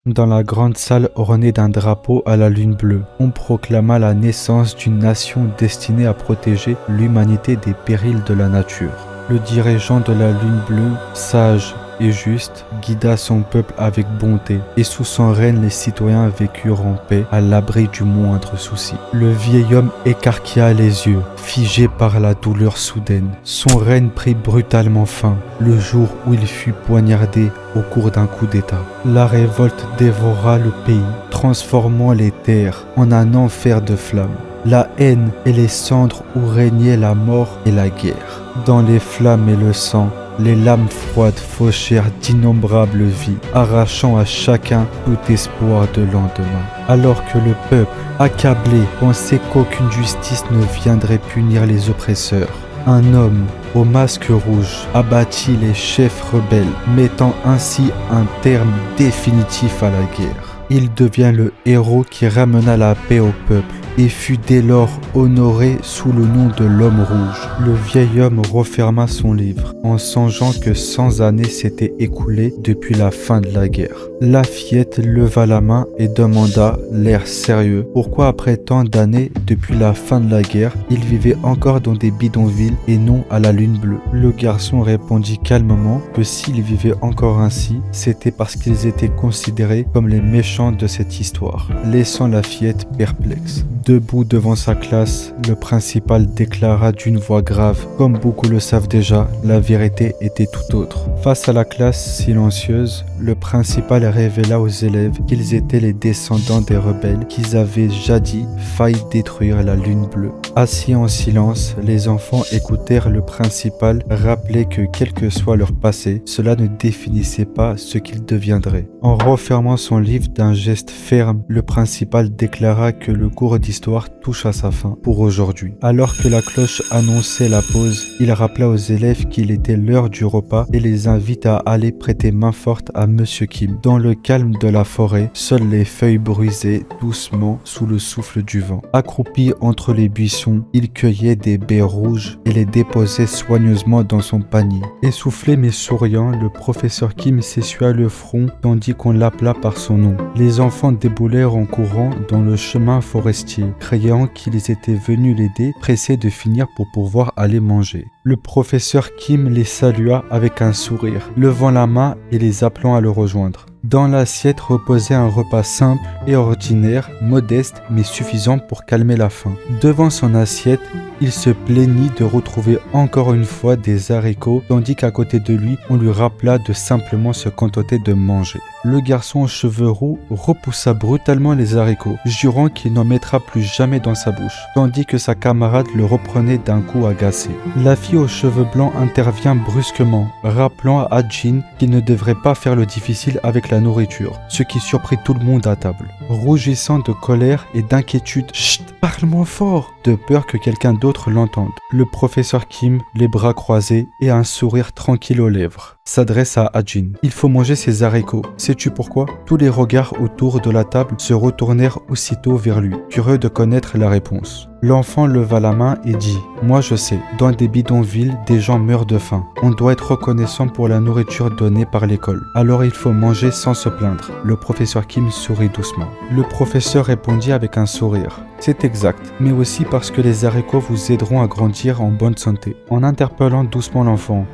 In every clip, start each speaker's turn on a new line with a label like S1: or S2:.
S1: Dans la grande salle ornée d'un drapeau à la lune bleue, on proclama la naissance d'une nation destinée à protéger l'humanité des périls de la nature. Le dirigeant de la lune bleue, sage et juste, guida son peuple avec bonté, et sous son règne les citoyens vécurent en paix à l'abri du moindre souci. Le vieil homme écarquilla les yeux, figé par la douleur soudaine. Son règne prit brutalement fin, le jour où il fut poignardé au cours d'un coup d'État. La révolte dévora le pays, transformant les terres en un enfer de flammes. La haine et les cendres où régnait la mort et la guerre. Dans les flammes et le sang, les lames froides fauchèrent d'innombrables vies, arrachant à chacun tout espoir de lendemain. Alors que le peuple, accablé, pensait qu'aucune justice ne viendrait punir les oppresseurs, un homme au masque rouge abattit les chefs rebelles, mettant ainsi un terme définitif à la guerre. Il devient le héros qui ramena la paix au peuple et fut dès lors honoré sous le nom de l'homme rouge. Le vieil homme referma son livre en songeant que 100 années s'étaient écoulées depuis la fin de la guerre. Lafayette leva la main et demanda, l'air sérieux, pourquoi après tant d'années depuis la fin de la guerre, il vivait encore dans des bidonvilles et non à la lune bleue. Le garçon répondit calmement que s'ils vivaient encore ainsi, c'était parce qu'ils étaient considérés comme les méchants de cette histoire, laissant Lafayette perplexe. Debout devant sa classe, le principal déclara d'une voix grave. Comme beaucoup le savent déjà, la vérité était tout autre. Face à la classe silencieuse, le principal révéla aux élèves qu'ils étaient les descendants des rebelles qu'ils avaient jadis failli détruire la lune bleue. Assis en silence, les enfants écoutèrent le principal rappeler que quel que soit leur passé, cela ne définissait pas ce qu'ils deviendraient. En refermant son livre d'un geste ferme, le principal déclara que le cours d'histoire touche à sa fin pour aujourd'hui. Alors que la cloche annonçait la pause, il rappela aux élèves qu'il était l'heure du repas et les invita à aller prêter main forte à Monsieur Kim. Dans le calme de la forêt, seules les feuilles bruisaient doucement sous le souffle du vent. Accroupi entre les buissons, il cueillait des baies rouges et les déposait soigneusement dans son panier. Essoufflé mais souriant, le professeur Kim s'essuia le front tandis qu'on l'appela par son nom. Les enfants déboulèrent en courant dans le chemin forestier, criant qu'ils étaient venus l'aider, pressés de finir pour pouvoir aller manger. Le professeur Kim les salua avec un sourire, levant la main et les appelant à le rejoindre. Dans l'assiette reposait un repas simple et ordinaire, modeste mais suffisant pour calmer la faim. Devant son assiette, il se plaignit de retrouver encore une fois des haricots, tandis qu'à côté de lui, on lui rappela de simplement se contenter de manger. Le garçon aux cheveux roux repoussa brutalement les haricots, jurant qu'il n'en mettra plus jamais dans sa bouche, tandis que sa camarade le reprenait d'un coup agacé. La fille aux cheveux blancs intervient brusquement, rappelant à Jin qu'il ne devrait pas faire le difficile avec la nourriture, ce qui surprit tout le monde à table. Rougissant de colère et d'inquiétude, « Chut, parle-moi fort !» de peur que quelqu'un d'autre l'entende. Le professeur Kim, les bras croisés et un sourire tranquille aux lèvres, s'adresse à Ajin. « Il faut manger ces haricots. Sais-tu pourquoi ?» Tous les regards autour de la table se retournèrent aussitôt vers lui, curieux de connaître la réponse. L'enfant leva la main et dit « Moi je sais, dans des bidonvilles, des gens meurent de faim. On doit être reconnaissant pour la nourriture donnée par l'école. Alors il faut manger sans se plaindre. » Le professeur Kim sourit doucement. Le professeur répondit avec un sourire. « C'est exact, mais aussi parce que les haricots vous aideront à grandir en bonne santé. » En interpellant doucement l'enfant,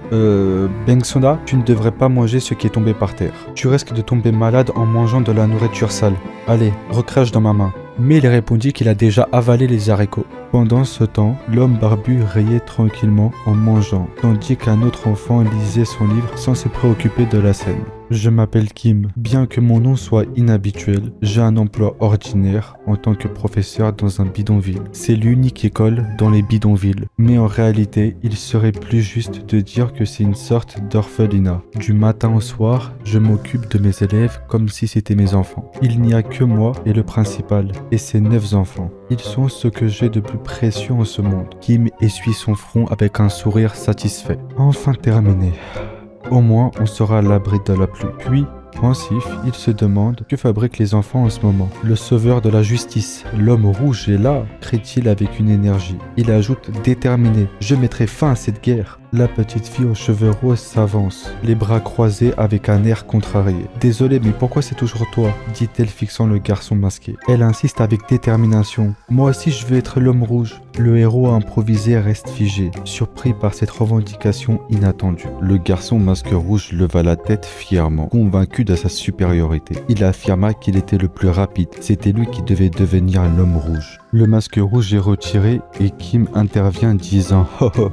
S1: Bengsona, tu ne devrais pas manger ce qui est tombé par terre. Tu risques de tomber malade en mangeant de la nourriture sale. Allez, recrache dans ma main. » Mais il répondit qu'il a déjà avalé les haricots. Pendant ce temps, l'homme barbu riait tranquillement en mangeant, tandis qu'un autre enfant lisait son livre sans se préoccuper de la scène. Je m'appelle Kim. Bien que mon nom soit inhabituel, j'ai un emploi ordinaire en tant que professeur dans un bidonville. C'est l'unique école dans les bidonvilles. Mais en réalité, il serait plus juste de dire que c'est une sorte d'orphelinat. Du matin au soir, je m'occupe de mes élèves comme si c'était mes enfants. Il n'y a que moi et le principal, et ses 9 enfants. Ils sont ce que j'ai de plus précieux en ce monde. Kim essuie son front avec un sourire satisfait. Enfin terminé. Au moins, on sera à l'abri de la pluie. Puis, pensif, il se demande que fabriquent les enfants en ce moment. Le sauveur de la justice, l'homme rouge est là, crie-t-il avec une énergie. Il ajoute déterminé, je mettrai fin à cette guerre. La petite fille aux cheveux roses s'avance, les bras croisés avec un air contrarié. « Désolé, mais pourquoi c'est toujours toi ?» dit-elle fixant le garçon masqué. Elle insiste avec détermination. « Moi aussi je veux être l'homme rouge. » Le héros improvisé reste figé, surpris par cette revendication inattendue. Le garçon masque rouge leva la tête fièrement, convaincu de sa supériorité. Il affirma qu'il était le plus rapide. C'était lui qui devait devenir l'homme rouge. Le masque rouge est retiré et Kim intervient disant « Oh oh !»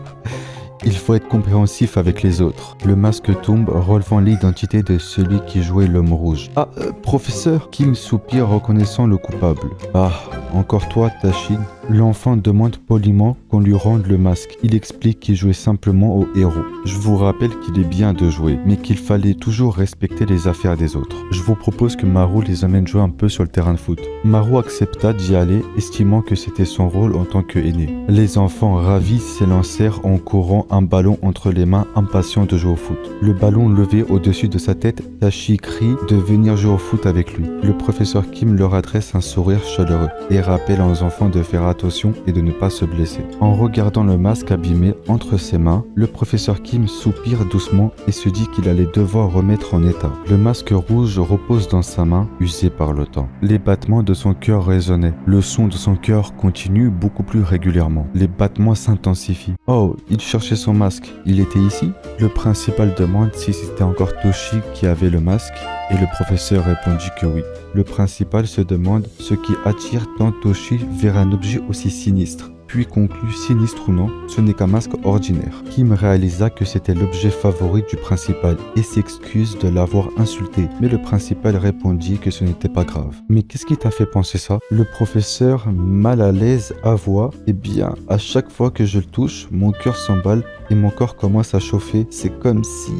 S1: Il faut être compréhensif avec les autres. Le masque tombe, relevant l'identité de celui qui jouait l'homme rouge. « Ah, professeur !» Kim soupire reconnaissant le coupable. « Ah, encore toi, Tachine ?» L'enfant demande poliment qu'on lui rende le masque. Il explique qu'il jouait simplement au héros. Je vous rappelle qu'il est bien de jouer, mais qu'il fallait toujours respecter les affaires des autres. Je vous propose que Maru les amène jouer un peu sur le terrain de foot. Maru accepta d'y aller, estimant que c'était son rôle en tant qu'aîné. Les enfants ravis s'élancèrent en courant un ballon entre les mains, impatients de jouer au foot. Le ballon levé au-dessus de sa tête, Tachi crie de venir jouer au foot avec lui. Le professeur Kim leur adresse un sourire chaleureux et rappelle aux enfants de faire attention et de ne pas se blesser. En regardant le masque abîmé entre ses mains, le professeur Kim soupire doucement et se dit qu'il allait devoir remettre en état. Le masque rouge repose dans sa main, usé par le temps. Les battements de son cœur résonnaient. Le son de son cœur continue beaucoup plus régulièrement. Les battements s'intensifient. Oh, il cherchait son masque. Il était ici? Le principal demande si c'était encore Toshi qui avait le masque. Et le professeur répondit que oui. Le principal se demande ce qui attire tant Toshi vers un objet aussi sinistre. Puis conclut, sinistre ou non, ce n'est qu'un masque ordinaire. Kim réalisa que c'était l'objet favori du principal et s'excuse de l'avoir insulté. Mais le principal répondit que ce n'était pas grave. Mais qu'est-ce qui t'a fait penser ça? Le professeur, mal à l'aise, avoua, eh bien, à chaque fois que je le touche, mon cœur s'emballe et mon corps commence à chauffer. C'est comme si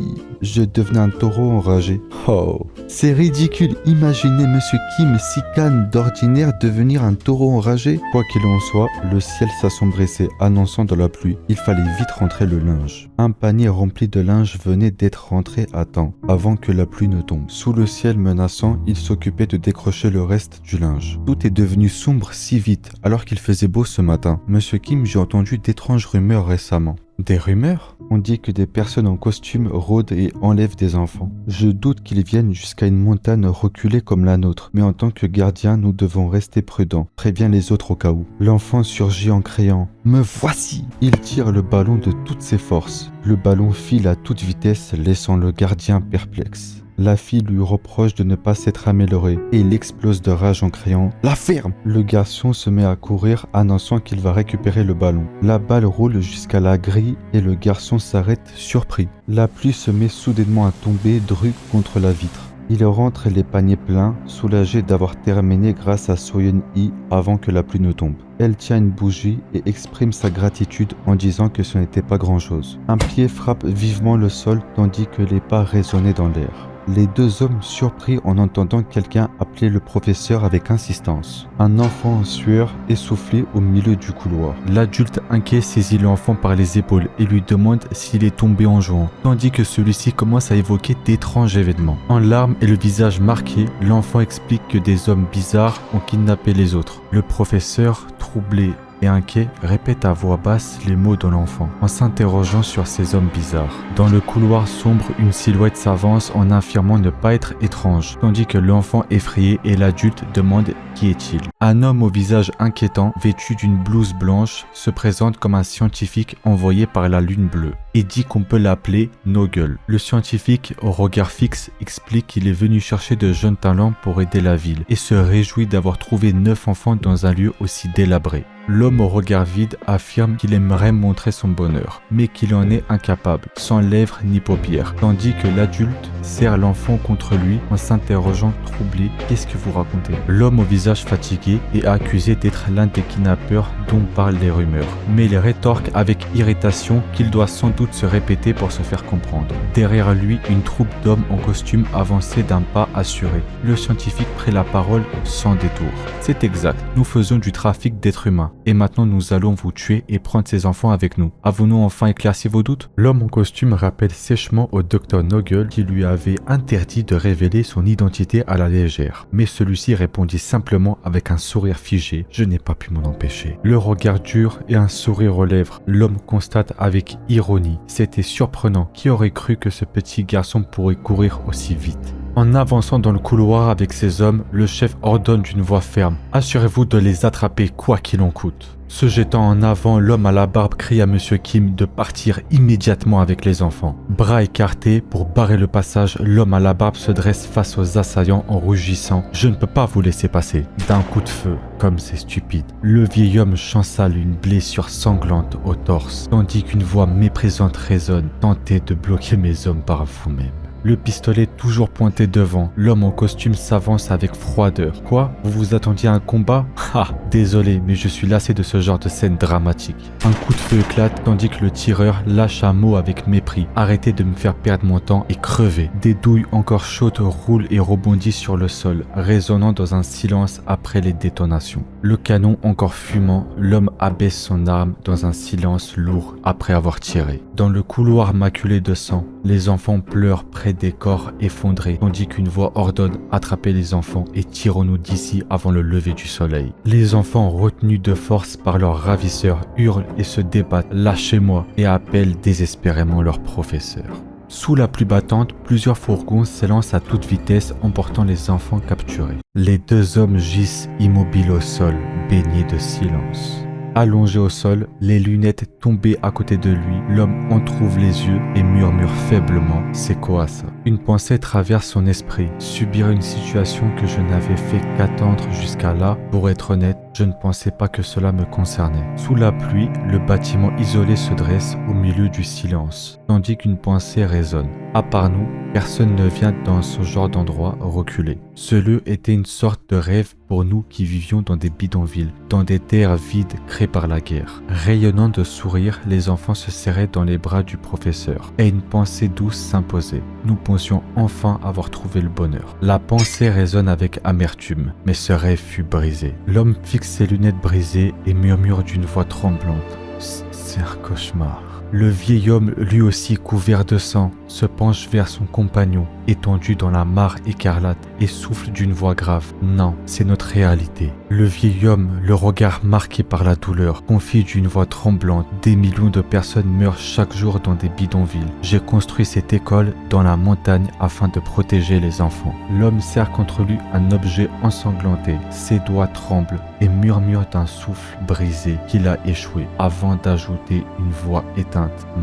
S1: je devenais un taureau enragé. Oh, c'est ridicule. Imaginez Monsieur Kim si calme d'ordinaire devenir un taureau enragé. Quoi qu'il en soit, le ciel s'assombrissait, annonçant de la pluie. Il fallait vite rentrer le linge. Un panier rempli de linge venait d'être rentré à temps, avant que la pluie ne tombe. Sous le ciel menaçant, il s'occupait de décrocher le reste du linge. Tout est devenu sombre si vite, alors qu'il faisait beau ce matin. Monsieur Kim, j'ai entendu d'étranges rumeurs récemment. Des rumeurs? On dit que des personnes en costume rôdent et enlèvent des enfants. Je doute qu'ils viennent jusqu'à une montagne reculée comme la nôtre, mais en tant que gardien, nous devons rester prudents. Préviens les autres au cas où. L'enfant surgit en criant « Me voici !» Il tire le ballon de toutes ses forces. Le ballon file à toute vitesse, laissant le gardien perplexe. La fille lui reproche de ne pas s'être améliorée et il explose de rage en criant « La ferme !» Le garçon se met à courir, annonçant qu'il va récupérer le ballon. La balle roule jusqu'à la grille et le garçon s'arrête surpris. La pluie se met soudainement à tomber drue contre la vitre. Il rentre les paniers pleins, soulagé d'avoir terminé grâce à Soyeon-hee avant que la pluie ne tombe. Elle tient une bougie et exprime sa gratitude en disant que ce n'était pas grand-chose. Un pied frappe vivement le sol tandis que les pas résonnaient dans l'air. Les deux hommes surpris en entendant quelqu'un appeler le professeur avec insistance. Un enfant en sueur essoufflé au milieu du couloir. L'adulte inquiet saisit l'enfant par les épaules et lui demande s'il est tombé en jouant, tandis que celui-ci commence à évoquer d'étranges événements. En larmes et le visage marqué, l'enfant explique que des hommes bizarres ont kidnappé les autres. Le professeur, troublé et inquiet, répète à voix basse les mots de l'enfant, en s'interrogeant sur ces hommes bizarres. Dans le couloir sombre, une silhouette s'avance en affirmant ne pas être étrange, tandis que l'enfant effrayé et l'adulte demandent qui est-il. Un homme au visage inquiétant, vêtu d'une blouse blanche, se présente comme un scientifique envoyé par la lune bleue et dit qu'on peut l'appeler No Gueule. Le scientifique, au regard fixe, explique qu'il est venu chercher de jeunes talents pour aider la ville et se réjouit d'avoir trouvé 9 enfants dans un lieu aussi délabré. L'homme au regard vide affirme qu'il aimerait montrer son bonheur, mais qu'il en est incapable, sans lèvres ni paupières, tandis que l'adulte serre l'enfant contre lui en s'interrogeant troublé « Qu'est-ce que vous racontez ?» L'homme au visage fatigué est accusé d'être l'un des kidnappeurs dont parlent les rumeurs, mais il rétorque avec irritation qu'il doit sans doute se répéter pour se faire comprendre. Derrière lui, une troupe d'hommes en costume avançait d'un pas assuré. Le scientifique prit la parole sans détour. « C'est exact, nous faisons du trafic d'êtres humains. Et maintenant nous allons vous tuer et prendre ces enfants avec nous. Avons-nous enfin éclairci vos doutes? L'homme en costume rappelle sèchement au docteur Noggle qui lui avait interdit de révéler son identité à la légère. Mais celui-ci répondit simplement avec un sourire figé. Je n'ai pas pu m'en empêcher. Le regard dur et un sourire aux lèvres, l'homme constate avec ironie. C'était surprenant. Qui aurait cru que ce petit garçon pourrait courir aussi vite? En avançant dans le couloir avec ses hommes, le chef ordonne d'une voix ferme « Assurez-vous de les attraper quoi qu'il en coûte ». Se jetant en avant, l'homme à la barbe crie à Monsieur Kim de partir immédiatement avec les enfants. Bras écartés, pour barrer le passage, l'homme à la barbe se dresse face aux assaillants en rugissant « Je ne peux pas vous laisser passer ». D'un coup de feu, comme c'est stupide, le vieil homme chancelle une blessure sanglante au torse, tandis qu'une voix méprisante résonne « Tentez de bloquer mes hommes par vous-même ». Le pistolet toujours pointé devant, l'homme en costume s'avance avec froideur. Quoi? Vous vous attendiez à un combat? Ah, désolé, mais je suis lassé de ce genre de scène dramatique. Un coup de feu éclate tandis que le tireur lâche un mot avec mépris. Arrêtez de me faire perdre mon temps et crevez. Des douilles encore chaudes roulent et rebondissent sur le sol, résonnant dans un silence après les détonations. Le canon encore fumant, l'homme abaisse son arme dans un silence lourd après avoir tiré. Dans le couloir maculé de sang, les enfants pleurent près des corps effondrés, tandis qu'une voix ordonne « Attrapez les enfants et tirons-nous d'ici avant le lever du soleil ». Les enfants, retenus de force par leurs ravisseurs, hurlent et se débattent « Lâchez-moi » et appellent désespérément leur professeur. Sous la pluie battante, plusieurs fourgons s'élancent à toute vitesse, emportant les enfants capturés. Les deux hommes gisent immobiles au sol, baignés de silence. Allongé au sol, les lunettes tombées à côté de lui, l'homme entrouvre les yeux et murmure faiblement « C'est quoi ça ?» Une pensée traverse son esprit. Subir une situation que je n'avais fait qu'attendre jusqu'à là, pour être honnête, je ne pensais pas que cela me concernait. Sous la pluie, le bâtiment isolé se dresse au milieu du silence, tandis qu'une pensée résonne. À part nous, personne ne vient dans ce genre d'endroit reculer. Ce lieu était une sorte de rêve pour nous qui vivions dans des bidonvilles, dans des terres vides créées par la guerre. Rayonnant de sourires, les enfants se serraient dans les bras du professeur, et une pensée douce s'imposait. Nous pensions enfin avoir trouvé le bonheur. La pensée résonne avec amertume, mais ce rêve fut brisé. L'homme fixe ses lunettes brisées et murmure d'une voix tremblante. C'est un cauchemar. Le vieil homme, lui aussi couvert de sang, se penche vers son compagnon, étendu dans la mare écarlate, et souffle d'une voix grave. Non, c'est notre réalité. Le vieil homme, le regard marqué par la douleur, confie d'une voix tremblante. Des millions de personnes meurent chaque jour dans des bidonvilles. J'ai construit cette école dans la montagne afin de protéger les enfants. L'homme serre contre lui un objet ensanglanté. Ses doigts tremblent et murmure d'un souffle brisé qu'il a échoué, avant d'ajouter une voix éteinte.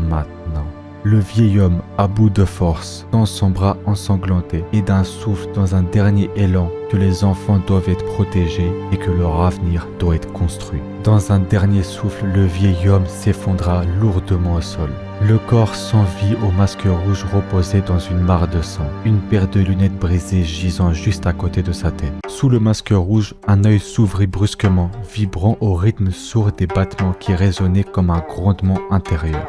S1: Maintenant. Le vieil homme, à bout de force, tend son bras ensanglanté et d'un souffle dans un dernier élan que les enfants doivent être protégés et que leur avenir doit être construit. Dans un dernier souffle, le vieil homme s'effondra lourdement au sol. Le corps sans vie au masque rouge reposait dans une mare de sang, une paire de lunettes brisées gisant juste à côté de sa tête. Sous le masque rouge, un œil s'ouvrit brusquement, vibrant au rythme sourd des battements qui résonnaient comme un grondement intérieur.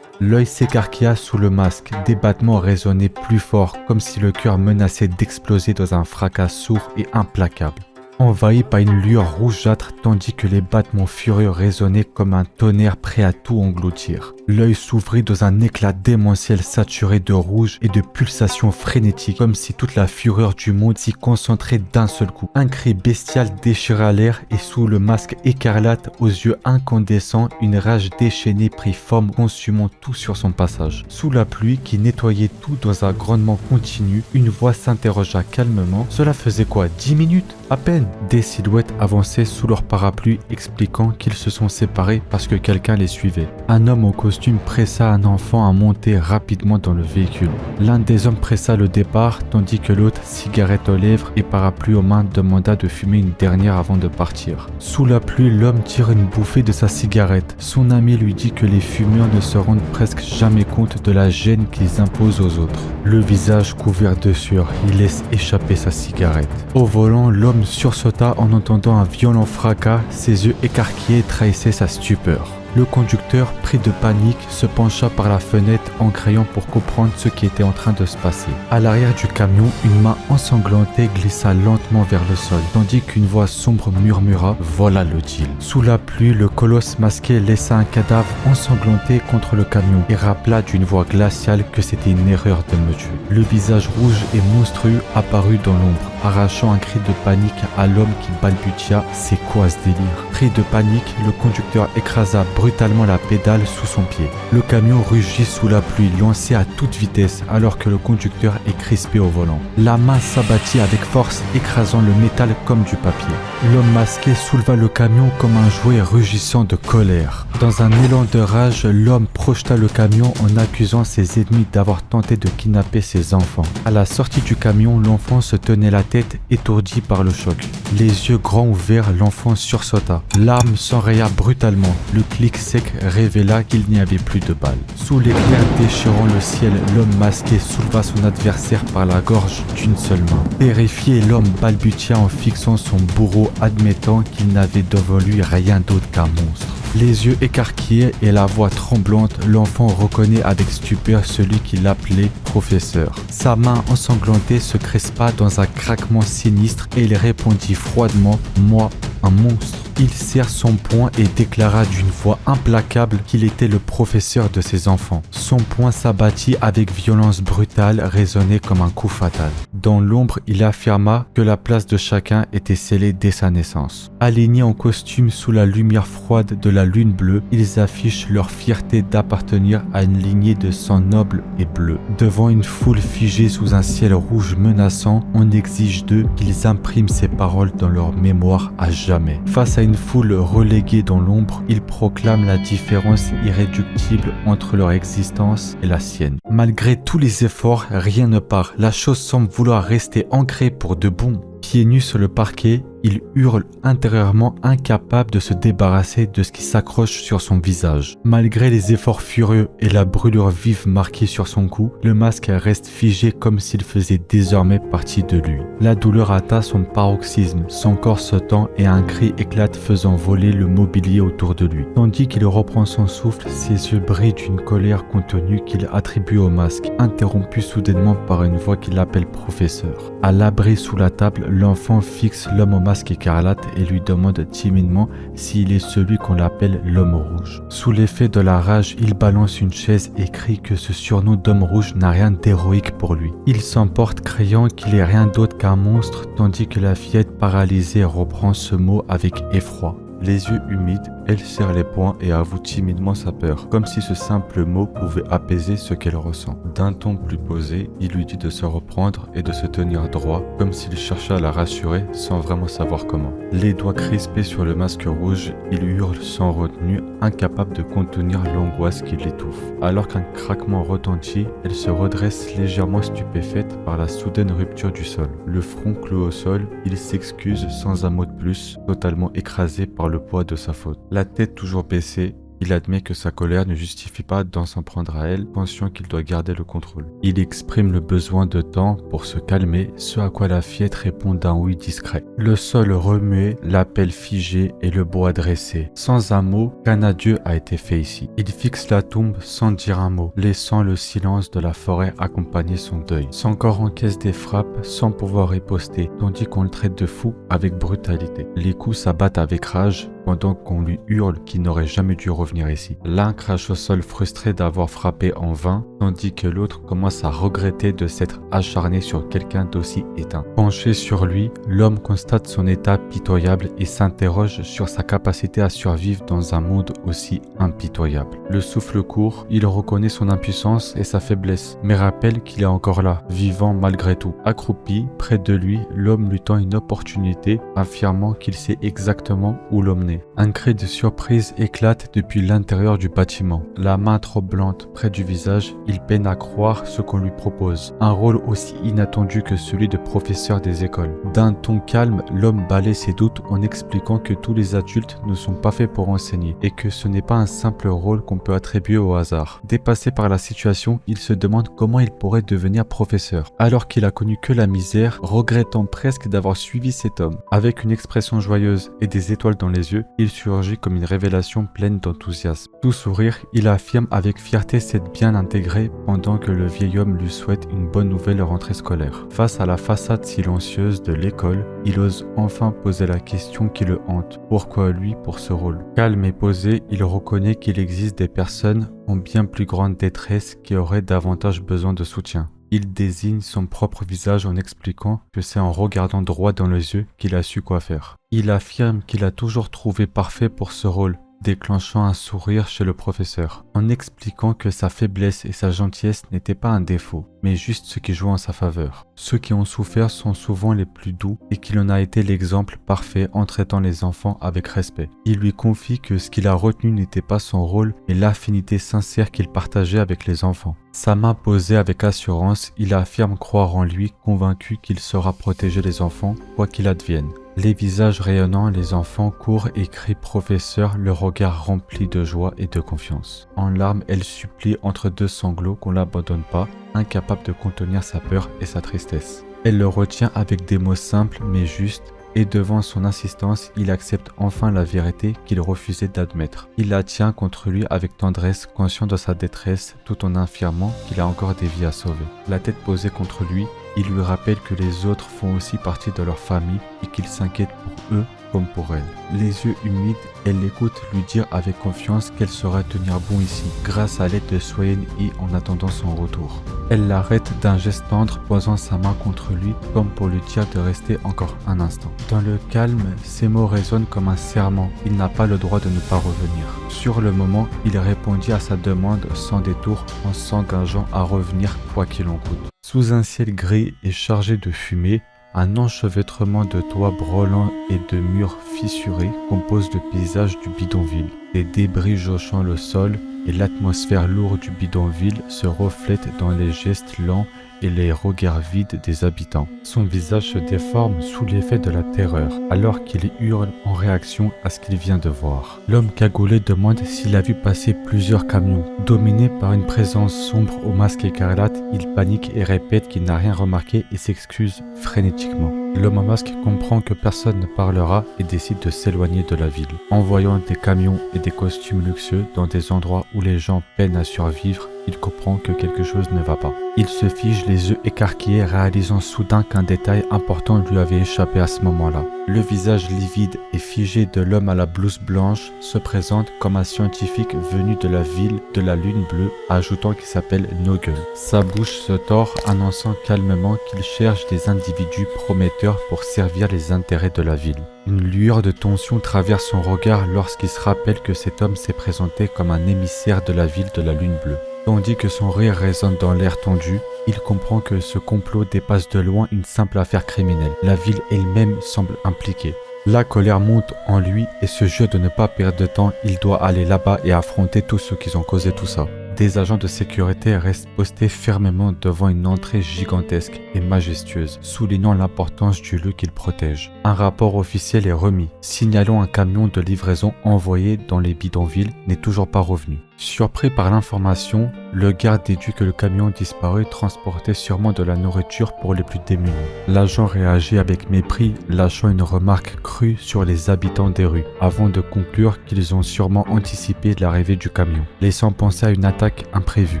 S1: L'œil s'écarquilla sous le masque, des battements résonnaient plus fort, comme si le cœur menaçait d'exploser dans un fracas sourd et implacable. Envahi par une lueur rougeâtre tandis que les battements furieux résonnaient comme un tonnerre prêt à tout engloutir. L'œil s'ouvrit dans un éclat démentiel saturé de rouge et de pulsations frénétiques, comme si toute la fureur du monde s'y concentrait d'un seul coup. Un cri bestial déchira l'air et sous le masque écarlate aux yeux incandescents, une rage déchaînée prit forme, consumant tout sur son passage. Sous la pluie qui nettoyait tout dans un grondement continu, une voix s'interrogea calmement. Cela faisait quoi, 10 minutes? À peine. Des silhouettes avançaient sous leur parapluie, expliquant qu'ils se sont séparés parce que quelqu'un les suivait. Un homme au costume pressa un enfant à monter rapidement dans le véhicule. L'un des hommes pressa le départ, tandis que l'autre, cigarette aux lèvres et parapluie aux mains, demanda de fumer une dernière avant de partir. Sous la pluie, l'homme tire une bouffée de sa cigarette. Son ami lui dit que les fumeurs ne se rendent presque jamais compte de la gêne qu'ils imposent aux autres. Le visage couvert de sueur, il laisse échapper sa cigarette. Au volant, l'homme sursauta en entendant un violent fracas, ses yeux écarquillés trahissaient sa stupeur. Le conducteur, pris de panique, se pencha par la fenêtre en criant pour comprendre ce qui était en train de se passer. À l'arrière du camion, une main ensanglantée glissa lentement vers le sol, tandis qu'une voix sombre murmura « Voilà le deal ». Sous la pluie, le colosse masqué laissa un cadavre ensanglanté contre le camion et rappela d'une voix glaciale que c'était une erreur de me tuer. Le visage rouge et monstrueux apparut dans l'ombre, arrachant un cri de panique à l'homme qui balbutia « C'est quoi ce délire ?» Pris de panique, le conducteur écrasa brutalement la pédale sous son pied. Le camion rugit sous la pluie, lancé à toute vitesse alors que le conducteur est crispé au volant. La main s'abattit avec force, écrasant le métal comme du papier. L'homme masqué souleva le camion comme un jouet rugissant de colère. Dans un élan de rage, l'homme projeta le camion en accusant ses ennemis d'avoir tenté de kidnapper ses enfants. À la sortie du camion, l'enfant se tenait la tête étourdi par le choc. Les yeux grands ouverts, l'enfant sursauta. L'arme s'enraya brutalement. Le clic sec révéla qu'il n'y avait plus de balles. Sous l'éclair déchirant le ciel, l'homme masqué souleva son adversaire par la gorge d'une seule main. Terrifié, l'homme balbutia en fixant son bourreau, admettant qu'il n'avait devant lui rien d'autre qu'un monstre. Les yeux écarquillés et la voix tremblante, l'enfant reconnaît avec stupeur celui qui l'appelait professeur. Sa main ensanglantée se crispa dans un craquement sinistre et il répondit froidement « Moi, un monstre ». Il serre son poing et déclara d'une voix implacable qu'il était le professeur de ses enfants. Son poing s'abattit avec violence brutale, résonnait comme un coup fatal. Dans l'ombre, il affirma que la place de chacun était scellée dès sa naissance. Alignés en costume sous la lumière froide de la lune bleue, ils affichent leur fierté d'appartenir à une lignée de sang noble et bleu. Devant une foule figée sous un ciel rouge menaçant, on exige d'eux qu'ils impriment ces paroles dans leur mémoire à jamais. Face à une foule reléguée dans l'ombre, ils proclament la différence irréductible entre leur existence et la sienne. Malgré tous les efforts, rien ne part. La chose semble vouloir rester ancrée pour de bon. Pieds nus sur le parquet, il hurle intérieurement, incapable de se débarrasser de ce qui s'accroche sur son visage. Malgré les efforts furieux et la brûlure vive marquée sur son cou, le masque reste figé comme s'il faisait désormais partie de lui. La douleur atteint son paroxysme, son corps se tend et un cri éclate faisant voler le mobilier autour de lui. Tandis qu'il reprend son souffle, ses yeux brillent d'une colère contenue qu'il attribue au masque, interrompu soudainement par une voix qui l'appelle professeur. À l'abri sous la table, l'enfant fixe l'homme au masque écarlate et lui demande timidement s'il est celui qu'on appelle l'homme rouge. Sous l'effet de la rage, il balance une chaise et crie que ce surnom d'homme rouge n'a rien d'héroïque pour lui. Il s'emporte criant qu'il est rien d'autre qu'un monstre, tandis que la fillette paralysée reprend ce mot avec effroi. Les yeux humides, elle serre les poings et avoue timidement sa peur, comme si ce simple mot pouvait apaiser ce qu'elle ressent. D'un ton plus posé, il lui dit de se reprendre et de se tenir droit, comme s'il cherchait à la rassurer sans vraiment savoir comment. Les doigts crispés sur le masque rouge, il hurle sans retenue, incapable de contenir l'angoisse qui l'étouffe. Alors qu'un craquement retentit, elle se redresse légèrement stupéfaite par la soudaine rupture du sol. Le front cloué au sol, il s'excuse sans un mot de plus, totalement écrasé par le poids de sa faute. La tête toujours baissée, il admet que sa colère ne justifie pas d'en s'en prendre à elle, conscient qu'il doit garder le contrôle. Il exprime le besoin de temps pour se calmer, ce à quoi la fillette répond d'un oui discret. Le sol remué, la pelle figée et le bois dressé. Sans un mot, qu'un adieu a été fait ici. Il fixe la tombe sans dire un mot, laissant le silence de la forêt accompagner son deuil. Son corps encaisse des frappes sans pouvoir riposter, tandis qu'on le traite de fou avec brutalité. Les coups s'abattent avec rage, pendant qu'on lui hurle qu'il n'aurait jamais dû revenir ici. L'un crache au sol frustré d'avoir frappé en vain, tandis que l'autre commence à regretter de s'être acharné sur quelqu'un d'aussi éteint. Penché sur lui, l'homme constate son état pitoyable et s'interroge sur sa capacité à survivre dans un monde aussi impitoyable. Le souffle court, il reconnaît son impuissance et sa faiblesse, mais rappelle qu'il est encore là, vivant malgré tout. Accroupi, près de lui, l'homme lui tend une opportunité, affirmant qu'il sait exactement où l'emmener. Un cri de surprise éclate depuis l'intérieur du bâtiment. La main tremblante près du visage, il peine à croire ce qu'on lui propose. Un rôle aussi inattendu que celui de professeur des écoles. D'un ton calme, l'homme balaie ses doutes en expliquant que tous les adultes ne sont pas faits pour enseigner et que ce n'est pas un simple rôle qu'on peut attribuer au hasard. Dépassé par la situation, il se demande comment il pourrait devenir professeur, alors qu'il a connu que la misère, regrettant presque d'avoir suivi cet homme. Avec une expression joyeuse et des étoiles dans les yeux, Il surgit comme une révélation pleine d'enthousiasme. Tout sourire, il affirme avec fierté s'être bien intégré pendant que le vieil homme lui souhaite une bonne nouvelle rentrée scolaire. Face à la façade silencieuse de l'école, il ose enfin poser la question qui le hante. Pourquoi lui pour ce rôle? Calme et posé, il reconnaît qu'il existe des personnes en bien plus grande détresse qui auraient davantage besoin de soutien. Il désigne son propre visage en expliquant que c'est en regardant droit dans les yeux qu'il a su quoi faire. Il affirme qu'il a toujours trouvé parfait pour ce rôle, déclenchant un sourire chez le professeur, en expliquant que sa faiblesse et sa gentillesse n'étaient pas un défaut, mais juste ce qui joue en sa faveur. Ceux qui ont souffert sont souvent les plus doux et qu'il en a été l'exemple parfait en traitant les enfants avec respect. Il lui confie que ce qu'il a retenu n'était pas son rôle, mais l'affinité sincère qu'il partageait avec les enfants. Sa main posée avec assurance, il affirme croire en lui, convaincu qu'il saura protéger les enfants, quoi qu'il advienne. Les visages rayonnants, les enfants courent et crient professeur, le regard rempli de joie et de confiance. En larmes, elle supplie entre deux sanglots qu'on l'abandonne pas, incapable de contenir sa peur et sa tristesse. Elle le retient avec des mots simples mais justes, et devant son insistance, il accepte enfin la vérité qu'il refusait d'admettre. Il la tient contre lui avec tendresse, conscient de sa détresse, tout en affirmant qu'il a encore des vies à sauver. La tête posée contre lui, il lui rappelle que les autres font aussi partie de leur famille et qu'il s'inquiète pour eux comme pour elle. Les yeux humides, elle l'écoute lui dire avec confiance qu'elle saura tenir bon ici, grâce à l'aide de Soyeon Hee en attendant son retour. Elle l'arrête d'un geste tendre, posant sa main contre lui, comme pour lui dire de rester encore un instant. Dans le calme, ces mots résonnent comme un serment, il n'a pas le droit de ne pas revenir. Sur le moment, il répondit à sa demande sans détour, en s'engageant à revenir quoi qu'il en coûte. Sous un ciel gris et chargé de fumée, un enchevêtrement de toits brûlants et de murs fissurés compose le paysage du bidonville. Des débris jonchant le sol et l'atmosphère lourde du bidonville se reflètent dans les gestes lents et les regards vides des habitants. Son visage se déforme sous l'effet de la terreur, alors qu'il hurle en réaction à ce qu'il vient de voir. L'homme cagoulé demande s'il a vu passer plusieurs camions. Dominé par une présence sombre au masque écarlate, il panique et répète qu'il n'a rien remarqué et s'excuse frénétiquement. L'homme au masque comprend que personne ne parlera et décide de s'éloigner de la ville. En voyant des camions et des costumes luxueux dans des endroits où les gens peinent à survivre, il comprend que quelque chose ne va pas. Il se fige les yeux écarquillés, réalisant soudain qu'un détail important lui avait échappé à ce moment-là. Le visage livide et figé de l'homme à la blouse blanche se présente comme un scientifique venu de la ville de la Lune Bleue, ajoutant qu'il s'appelle Nogel. Sa bouche se tord, annonçant calmement qu'il cherche des individus prometteurs pour servir les intérêts de la ville. Une lueur de tension traverse son regard lorsqu'il se rappelle que cet homme s'est présenté comme un émissaire de la ville de la Lune Bleue. Tandis que son rire résonne dans l'air tendu, il comprend que ce complot dépasse de loin une simple affaire criminelle. La ville elle-même semble impliquée. La colère monte en lui et se jure de ne pas perdre de temps, il doit aller là-bas et affronter tous ceux qui ont causé tout ça. Des agents de sécurité restent postés fermement devant une entrée gigantesque et majestueuse, soulignant l'importance du lieu qu'ils protègent. Un rapport officiel est remis, signalant un camion de livraison envoyé dans les bidonvilles n'est toujours pas revenu. Surpris par l'information, le garde déduit que le camion disparu transportait sûrement de la nourriture pour les plus démunis. L'agent réagit avec mépris, lâchant une remarque crue sur les habitants des rues, avant de conclure qu'ils ont sûrement anticipé l'arrivée du camion, laissant penser à une attaque imprévue.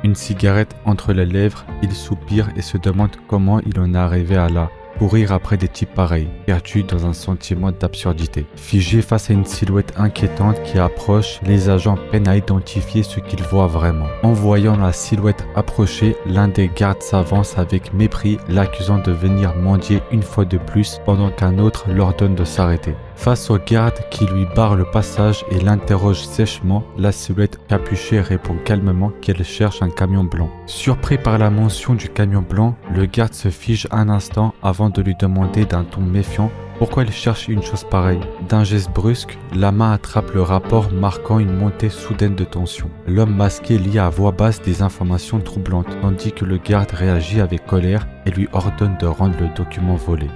S1: Une cigarette entre les lèvres, il soupire et se demande comment il en est arrivé à là. Courir après des types pareils, perdus dans un sentiment d'absurdité. Figés face à une silhouette inquiétante qui approche, les agents peinent à identifier ce qu'ils voient vraiment. En voyant la silhouette approcher, l'un des gardes s'avance avec mépris, l'accusant de venir mendier une fois de plus, pendant qu'un autre leur donne de s'arrêter. Face au garde qui lui barre le passage et l'interroge sèchement, la silhouette capuchée répond calmement qu'elle cherche un camion blanc. Surpris par la mention du camion blanc, le garde se fige un instant avant de lui demander d'un ton méfiant pourquoi il cherche une chose pareille. D'un geste brusque, la main attrape le rapport marquant une montée soudaine de tension. L'homme masqué lit à voix basse des informations troublantes, tandis que le garde réagit avec colère et lui ordonne de rendre le document volé.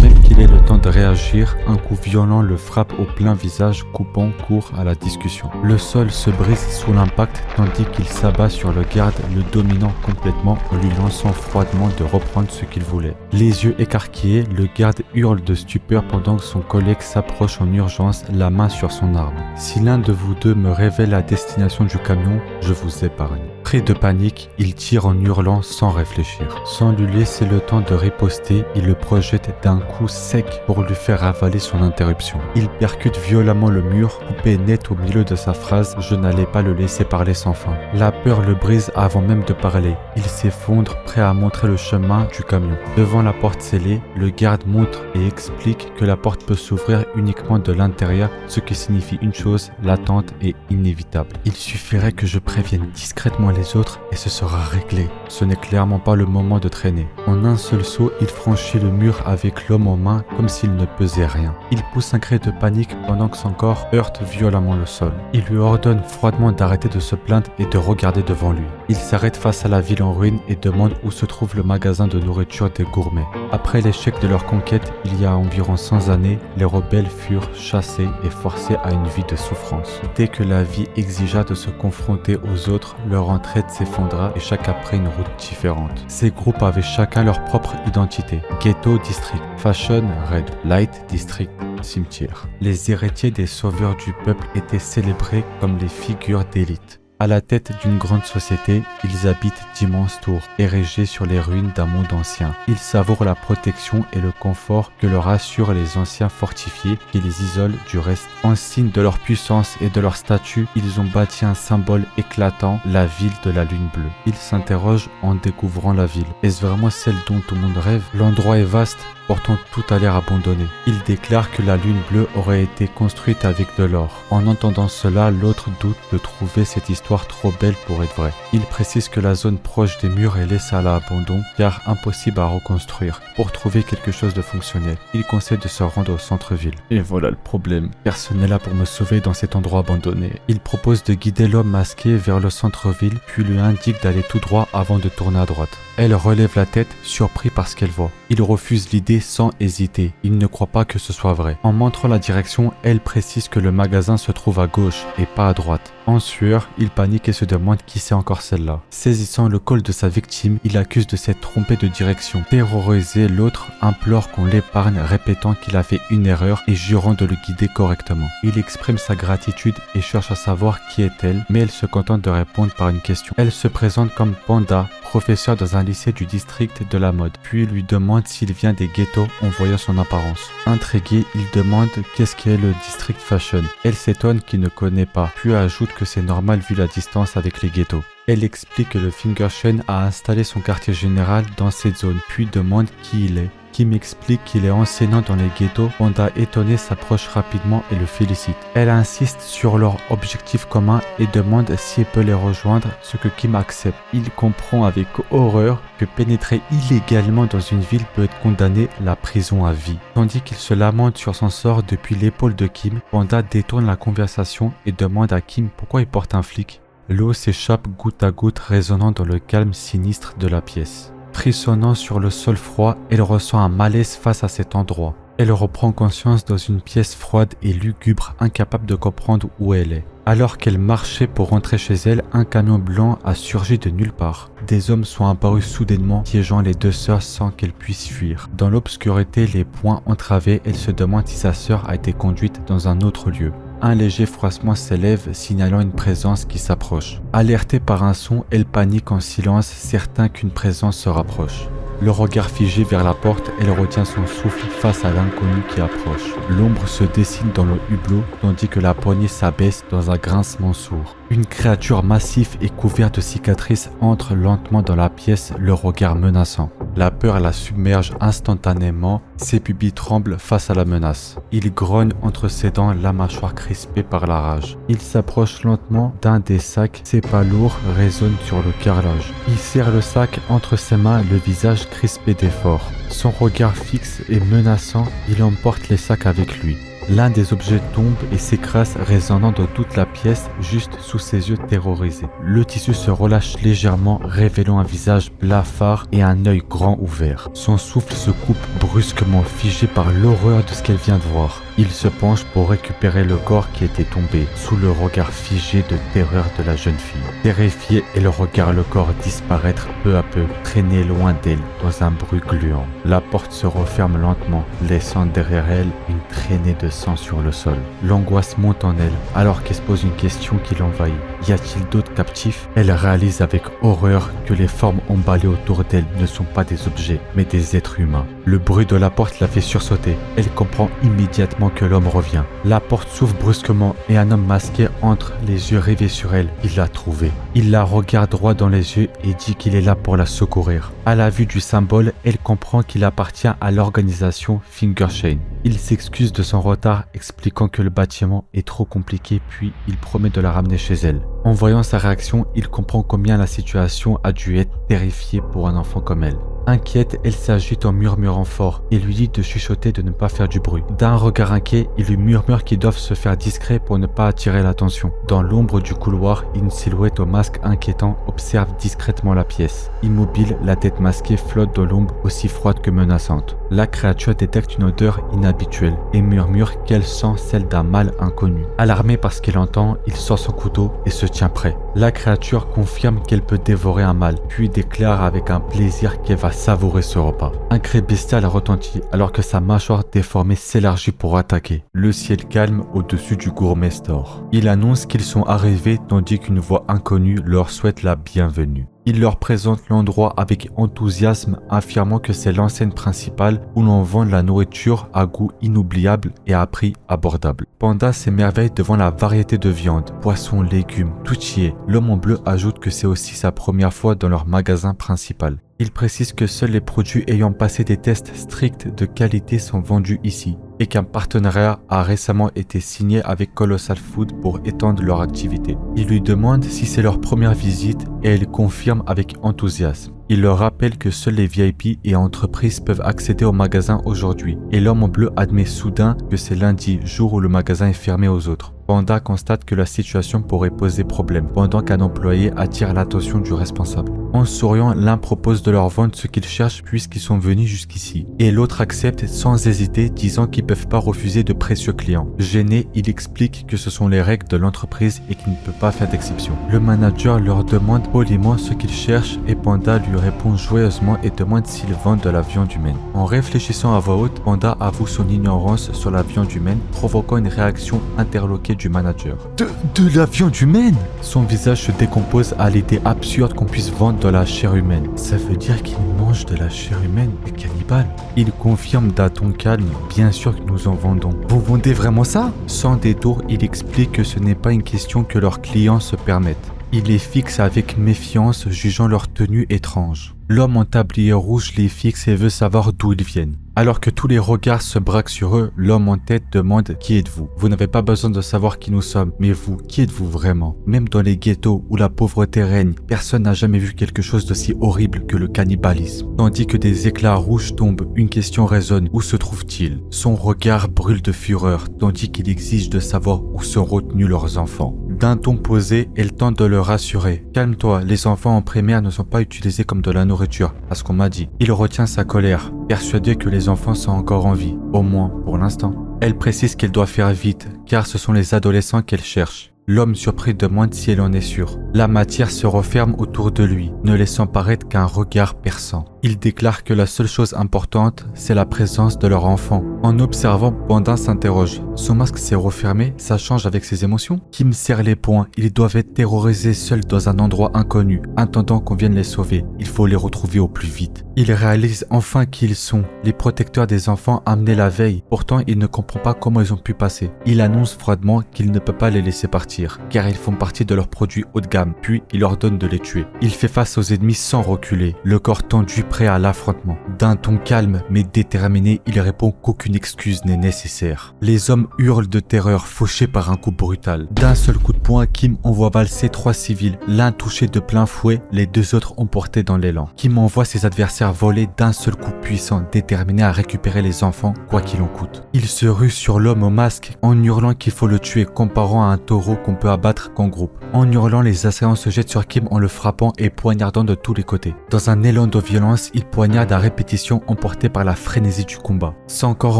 S1: Même qu'il qu'il ait le temps de réagir, un coup violent le frappe au plein visage, coupant court à la discussion. Le sol se brise sous l'impact tandis qu'il s'abat sur le garde, le dominant complètement en lui lançant froidement de reprendre ce qu'il voulait. Les yeux écarquillés, le garde hurle de stupeur pendant que son collègue s'approche en urgence, la main sur son arme. Si l'un de vous deux me révèle la destination du camion, je vous épargne. Pris de panique, il tire en hurlant sans réfléchir. Sans lui laisser le temps de riposter, il le projette d'un coup sec pour lui faire avaler son interruption. Il percute violemment le mur, coupé net au milieu de sa phrase « Je n'allais pas le laisser parler sans fin ». La peur le brise avant même de parler. Il s'effondre, prêt à montrer le chemin du camion. Devant la porte scellée, le garde montre et explique que la porte peut s'ouvrir uniquement de l'intérieur, ce qui signifie une chose, l'attente est inévitable. Il suffirait que je prévienne discrètement les autres et ce sera réglé. Ce n'est clairement pas le moment de traîner. En un seul saut, il franchit le mur avec l'homme en main comme s'il ne pesait rien. Il pousse un cri de panique pendant que son corps heurte violemment le sol. Il lui ordonne froidement d'arrêter de se plaindre et de regarder devant lui. Il s'arrête face à la ville en ruine et demande où se trouve le magasin de nourriture des gourmets. Après l'échec de leur conquête, il y a environ 100 années, les rebelles furent chassés et forcés à une vie de souffrance. Dès que la vie exigea de se confronter aux autres, leur entraide s'effondra et chacun prit une route différente. Ces groupes avaient chacun leur propre identité. Ghetto District, Fashion Red, Light District, Cimetière. Les héritiers des sauveurs du peuple étaient célébrés comme les figures d'élite. À la tête d'une grande société, ils habitent d'immenses tours, érigées sur les ruines d'un monde ancien. Ils savourent la protection et le confort que leur assurent les anciens fortifiés qui les isolent du reste. En signe de leur puissance et de leur statut, ils ont bâti un symbole éclatant, la ville de la lune bleue. Ils s'interrogent en découvrant la ville. Est-ce vraiment celle dont tout le monde rêve? L'endroit est vaste, pourtant tout a l'air abandonné. Il déclare que la lune bleue aurait été construite avec de l'or. En entendant cela, l'autre doute de trouver cette histoire trop belle pour être vraie. Il précise que la zone proche des murs est laissée à l'abandon car impossible à reconstruire. Pour trouver quelque chose de fonctionnel, il conseille de se rendre au centre-ville. Et voilà le problème. Personne n'est là pour me sauver dans cet endroit abandonné. Il propose de guider l'homme masqué vers le centre-ville puis lui indique d'aller tout droit avant de tourner à droite. Elle relève la tête, surpris par ce qu'elle voit. Il refuse l'idée sans hésiter. Il ne croit pas que ce soit vrai. En montrant la direction, elle précise que le magasin se trouve à gauche et pas à droite. En sueur, il panique et se demande qui c'est encore celle-là. Saisissant le col de sa victime, il accuse de s'être trompé de direction. Terrorisé, l'autre implore qu'on l'épargne, répétant qu'il a fait une erreur et jurant de le guider correctement. Il exprime sa gratitude et cherche à savoir qui est-elle, mais elle se contente de répondre par une question. Elle se présente comme Panda, professeur dans un lycée du district de la mode, puis lui demande s'il vient des ghettos en voyant son apparence. Intrigué, il demande qu'est-ce qu'est le district fashion. Elle s'étonne qu'il ne connaît pas, puis ajoute que c'est normal vu la distance avec les ghettos. Elle explique que le Fingerchen a installé son quartier général dans cette zone, puis demande qui il est. Kim explique qu'il est enseignant dans les ghettos. Panda étonné s'approche rapidement et le félicite. Elle insiste sur leur objectif commun et demande si elle peut les rejoindre, ce que Kim accepte. Il comprend avec horreur que pénétrer illégalement dans une ville peut être condamné à la prison à vie. Tandis qu'il se lamente sur son sort depuis l'épaule de Kim, Panda détourne la conversation et demande à Kim pourquoi il porte un flic. L'eau s'échappe goutte à goutte résonnant dans le calme sinistre de la pièce. Frissonnant sur le sol froid, elle ressent un malaise face à cet endroit. Elle reprend conscience dans une pièce froide et lugubre, incapable de comprendre où elle est. Alors qu'elle marchait pour rentrer chez elle, un camion blanc a surgi de nulle part. Des hommes sont apparus soudainement, piégeant les deux sœurs sans qu'elles puissent fuir. Dans l'obscurité, les poings entravés, elle se demande si sa sœur a été conduite dans un autre lieu. Un léger froissement s'élève, signalant une présence qui s'approche. Alertée par un son, elle panique en silence, certain qu'une présence se rapproche. Le regard figé vers la porte, elle retient son souffle face à l'inconnu qui approche. L'ombre se dessine dans le hublot, tandis que la poignée s'abaisse dans un grincement sourd. Une créature massive et couverte de cicatrices entre lentement dans la pièce, le regard menaçant. La peur la submerge instantanément, ses pupilles tremblent face à la menace. Il grogne entre ses dents, la mâchoire crispée par la rage. Il s'approche lentement d'un des sacs, ses pas lourds résonnent sur le carrelage. Il serre le sac entre ses mains, le visage crispé d'effort. Son regard fixe et menaçant, il emporte les sacs avec lui. L'un des objets tombe et s'écrase, résonnant dans toute la pièce, juste sous ses yeux terrorisés. Le tissu se relâche légèrement, révélant un visage blafard et un œil grand ouvert. Son souffle se coupe brusquement, figé par l'horreur de ce qu'elle vient de voir. Il se penche pour récupérer le corps qui était tombé, sous le regard figé de terreur de la jeune fille. Terrifiée, elle regarde le corps disparaître peu à peu, traîner loin d'elle, dans un bruit gluant. La porte se referme lentement, laissant derrière elle une traînée de sang sur le sol. L'angoisse monte en elle, alors qu'elle se pose une question qui l'envahit. Y a-t-il d'autres captifs? Elle réalise avec horreur que les formes emballées autour d'elle ne sont pas des objets, mais des êtres humains. Le bruit de la porte la fait sursauter. Elle comprend immédiatement que l'homme revient. La porte s'ouvre brusquement et un homme masqué entre, les yeux rivés sur elle. Il l'a trouvée. Il la regarde droit dans les yeux et dit qu'il est là pour la secourir. À la vue du symbole, elle comprend qu'il appartient à l'organisation Fingerchain. Il s'excuse de son retard, expliquant que le bâtiment est trop compliqué, puis il promet de la ramener chez elle. En voyant sa réaction, il comprend combien la situation a dû être terrifiée pour un enfant comme elle. Inquiète, elle s'agite en murmurant fort et lui dit de chuchoter de ne pas faire du bruit. D'un regard inquiet, il lui murmure qu'ils doivent se faire discret pour ne pas attirer l'attention. Dans l'ombre du couloir, une silhouette au masque inquiétant observe discrètement la pièce. Immobile, la tête masquée flotte dans l'ombre aussi froide que menaçante. La créature détecte une odeur inhabituelle et murmure qu'elle sent celle d'un mal inconnu. Alarmé par ce qu'il entend, il sort son couteau et se tient prêt. La créature confirme qu'elle peut dévorer un mâle, puis déclare avec un plaisir qu'elle va savourer ce repas. Un cri bestial retentit alors que sa mâchoire déformée s'élargit pour attaquer. Le ciel calme au-dessus du gourmet store. Il annonce qu'ils sont arrivés tandis qu'une voix inconnue leur souhaite la bienvenue. Il leur présente l'endroit avec enthousiasme, affirmant que c'est l'enseigne principale où l'on vend de la nourriture à goût inoubliable et à prix abordable. Panda s'émerveille devant la variété de viande, poissons, légumes, tout y est. L'homme en bleu ajoute que c'est aussi sa première fois dans leur magasin principal. Il précise que seuls les produits ayant passé des tests stricts de qualité sont vendus ici et qu'un partenariat a récemment été signé avec Colossal Food pour étendre leur activité. Il lui demande si c'est leur première visite et elle confirme avec enthousiasme. Il leur rappelle que seuls les VIP et entreprises peuvent accéder au magasin aujourd'hui et l'homme en bleu admet soudain que c'est lundi, jour où le magasin est fermé aux autres. Panda constate que la situation pourrait poser problème pendant qu'un employé attire l'attention du responsable. En souriant, l'un propose de leur vendre ce qu'ils cherchent puisqu'ils sont venus jusqu'ici et l'autre accepte sans hésiter, disant qu'ils ne peuvent pas refuser de précieux clients. Gêné, il explique que ce sont les règles de l'entreprise et qu'il ne peut pas faire d'exception. Le manager leur demande poliment ce qu'ils cherchent et Panda lui répond joyeusement et demande s'ils vendent de la viande humaine. En réfléchissant à voix haute, Panda avoue son ignorance sur la viande humaine, provoquant une réaction interloquée du manager. De la viande humaine? Son visage se décompose à l'idée absurde qu'on puisse vendre de la chair humaine. Ça veut dire qu'ils mangent de la chair humaine, les cannibales? Il confirme d'un ton calme, bien sûr que nous en vendons. Vous vendez vraiment ça? Sans détour, il explique que ce n'est pas une question que leurs clients se permettent. Il les fixe avec méfiance, jugeant leur tenue étrange. L'homme en tablier rouge les fixe et veut savoir d'où ils viennent. Alors que tous les regards se braquent sur eux, l'homme en tête demande « Qui êtes-vous » Vous n'avez pas besoin de savoir qui nous sommes, mais vous, qui êtes-vous vraiment? Même dans les ghettos où la pauvreté règne, personne n'a jamais vu quelque chose d'aussi horrible que le cannibalisme. Tandis que des éclats rouges tombent, une question résonne. Où se trouve-t-il? Son regard brûle de fureur, tandis qu'il exige de savoir où sont retenus leurs enfants. D'un ton posé, elle tente de le rassurer. « Calme-toi, les enfants en primaire ne sont pas utilisés comme de la nourriture, à ce qu'on m'a dit. » Il retient sa colère, persuadé que les enfants sont encore en vie, au moins pour l'instant. Elle précise qu'elle doit faire vite, car ce sont les adolescents qu'elle cherche. L'homme surpris demande si elle en est sûre. La matière se referme autour de lui, ne laissant paraître qu'un regard perçant. Il déclare que la seule chose importante, c'est la présence de leur enfant. En observant, Panda s'interroge. Son masque s'est refermé, ça change avec ses émotions? Kim serre les poings, ils doivent être terrorisés seuls dans un endroit inconnu, attendant qu'on vienne les sauver. Il faut les retrouver au plus vite. Il réalise enfin qui ils sont, les protecteurs des enfants amenés la veille. Pourtant, il ne comprend pas comment ils ont pu passer. Il annonce froidement qu'il ne peut pas les laisser partir, car ils font partie de leurs produits haut de gamme, puis il ordonne de les tuer. Il fait face aux ennemis sans reculer, le corps tendu prêt à l'affrontement. D'un ton calme mais déterminé, il répond qu'aucune excuse n'est nécessaire. Les hommes hurlent de terreur, fauchés par un coup brutal. D'un seul coup de poing, Kim envoie valser 3 civils, l'un touché de plein fouet, les 2 autres emportés dans l'élan. Kim envoie ses adversaires voler d'un seul coup puissant, déterminé à récupérer les enfants, quoi qu'il en coûte. Il se rue sur l'homme au masque en hurlant qu'il faut le tuer, comparant à un taureau qu'on peut abattre qu'en groupe. En hurlant, les assaillants se jettent sur Kim en le frappant et poignardant de tous les côtés. Dans un élan de violence, il poignarde à répétition, emporté par la frénésie du combat. Son corps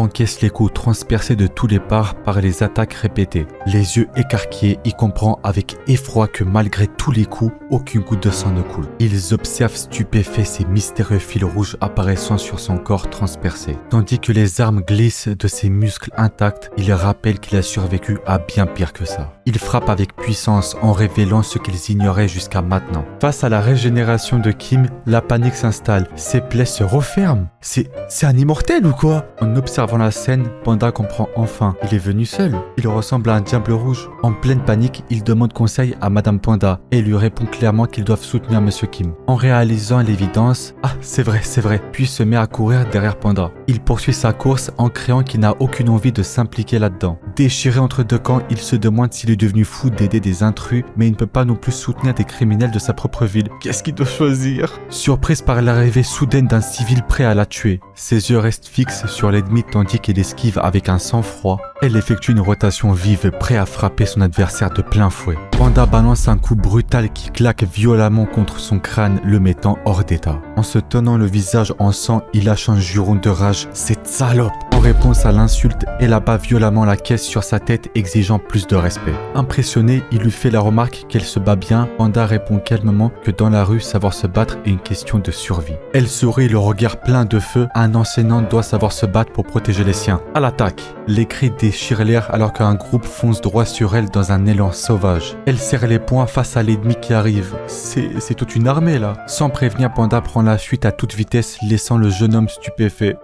S1: encaisse les coups, transpercés de tous les parts par les attaques répétées. Les yeux écarquillés, il comprend avec effroi que malgré tous les coups, aucune goutte de sang ne coule. Ils observent stupéfaits ces mystérieux fils rouges apparaissant sur son corps transpercé. Tandis que les armes glissent de ses muscles intacts, il rappelle qu'il a survécu à bien pire que ça. Il frappe avec puissance en révélant ce qu'ils ignoraient jusqu'à maintenant. Face à la régénération de Kim, la panique s'installe. Ses plaies se referment. C'est un immortel ou quoi? En observant la scène, Panda comprend enfin. Il est venu seul. Il ressemble à un diable rouge. En pleine panique, il demande conseil à Madame Panda et lui répond clairement qu'ils doivent soutenir Monsieur Kim. En réalisant l'évidence, ah c'est vrai, puis se met à courir derrière Panda. Il poursuit sa course en créant qu'il n'a aucune envie de s'impliquer là-dedans. Déchiré entre deux camps, il se demande s'il est devenu fou d'aider des intrus, mais il ne peut pas non plus soutenir des criminels de sa propre ville. Qu'est-ce qu'il doit choisir? Surprise par l'arrivée soudaine d'un civil prêt à la tuer, ses yeux restent fixes sur l'ennemi tandis qu'il esquive avec un sang-froid. Elle effectue une rotation vive, prêt à frapper son adversaire de plein fouet. Panda balance un coup brutal qui claque violemment contre son crâne, le mettant hors d'état. En se tenant le visage en sang, il lâche un juron de rage. Cette salope! En réponse à l'insulte, elle abat violemment la caisse sur sa tête, exigeant plus de respect. Impressionné, il lui fait la remarque qu'elle se bat bien. Panda répond calmement que dans la rue, savoir se battre est une question de survie. Elle sourit, le regard plein de feu. Un enseignant doit savoir se battre pour protéger les siens. À l'attaque! Les cris déchirent l'air alors qu'un groupe fonce droit sur elle dans un élan sauvage. Elle serre les poings face à l'ennemi qui arrive. C'est toute une armée là. Sans prévenir, Panda prend la fuite à toute vitesse, laissant le jeune homme stupéfait.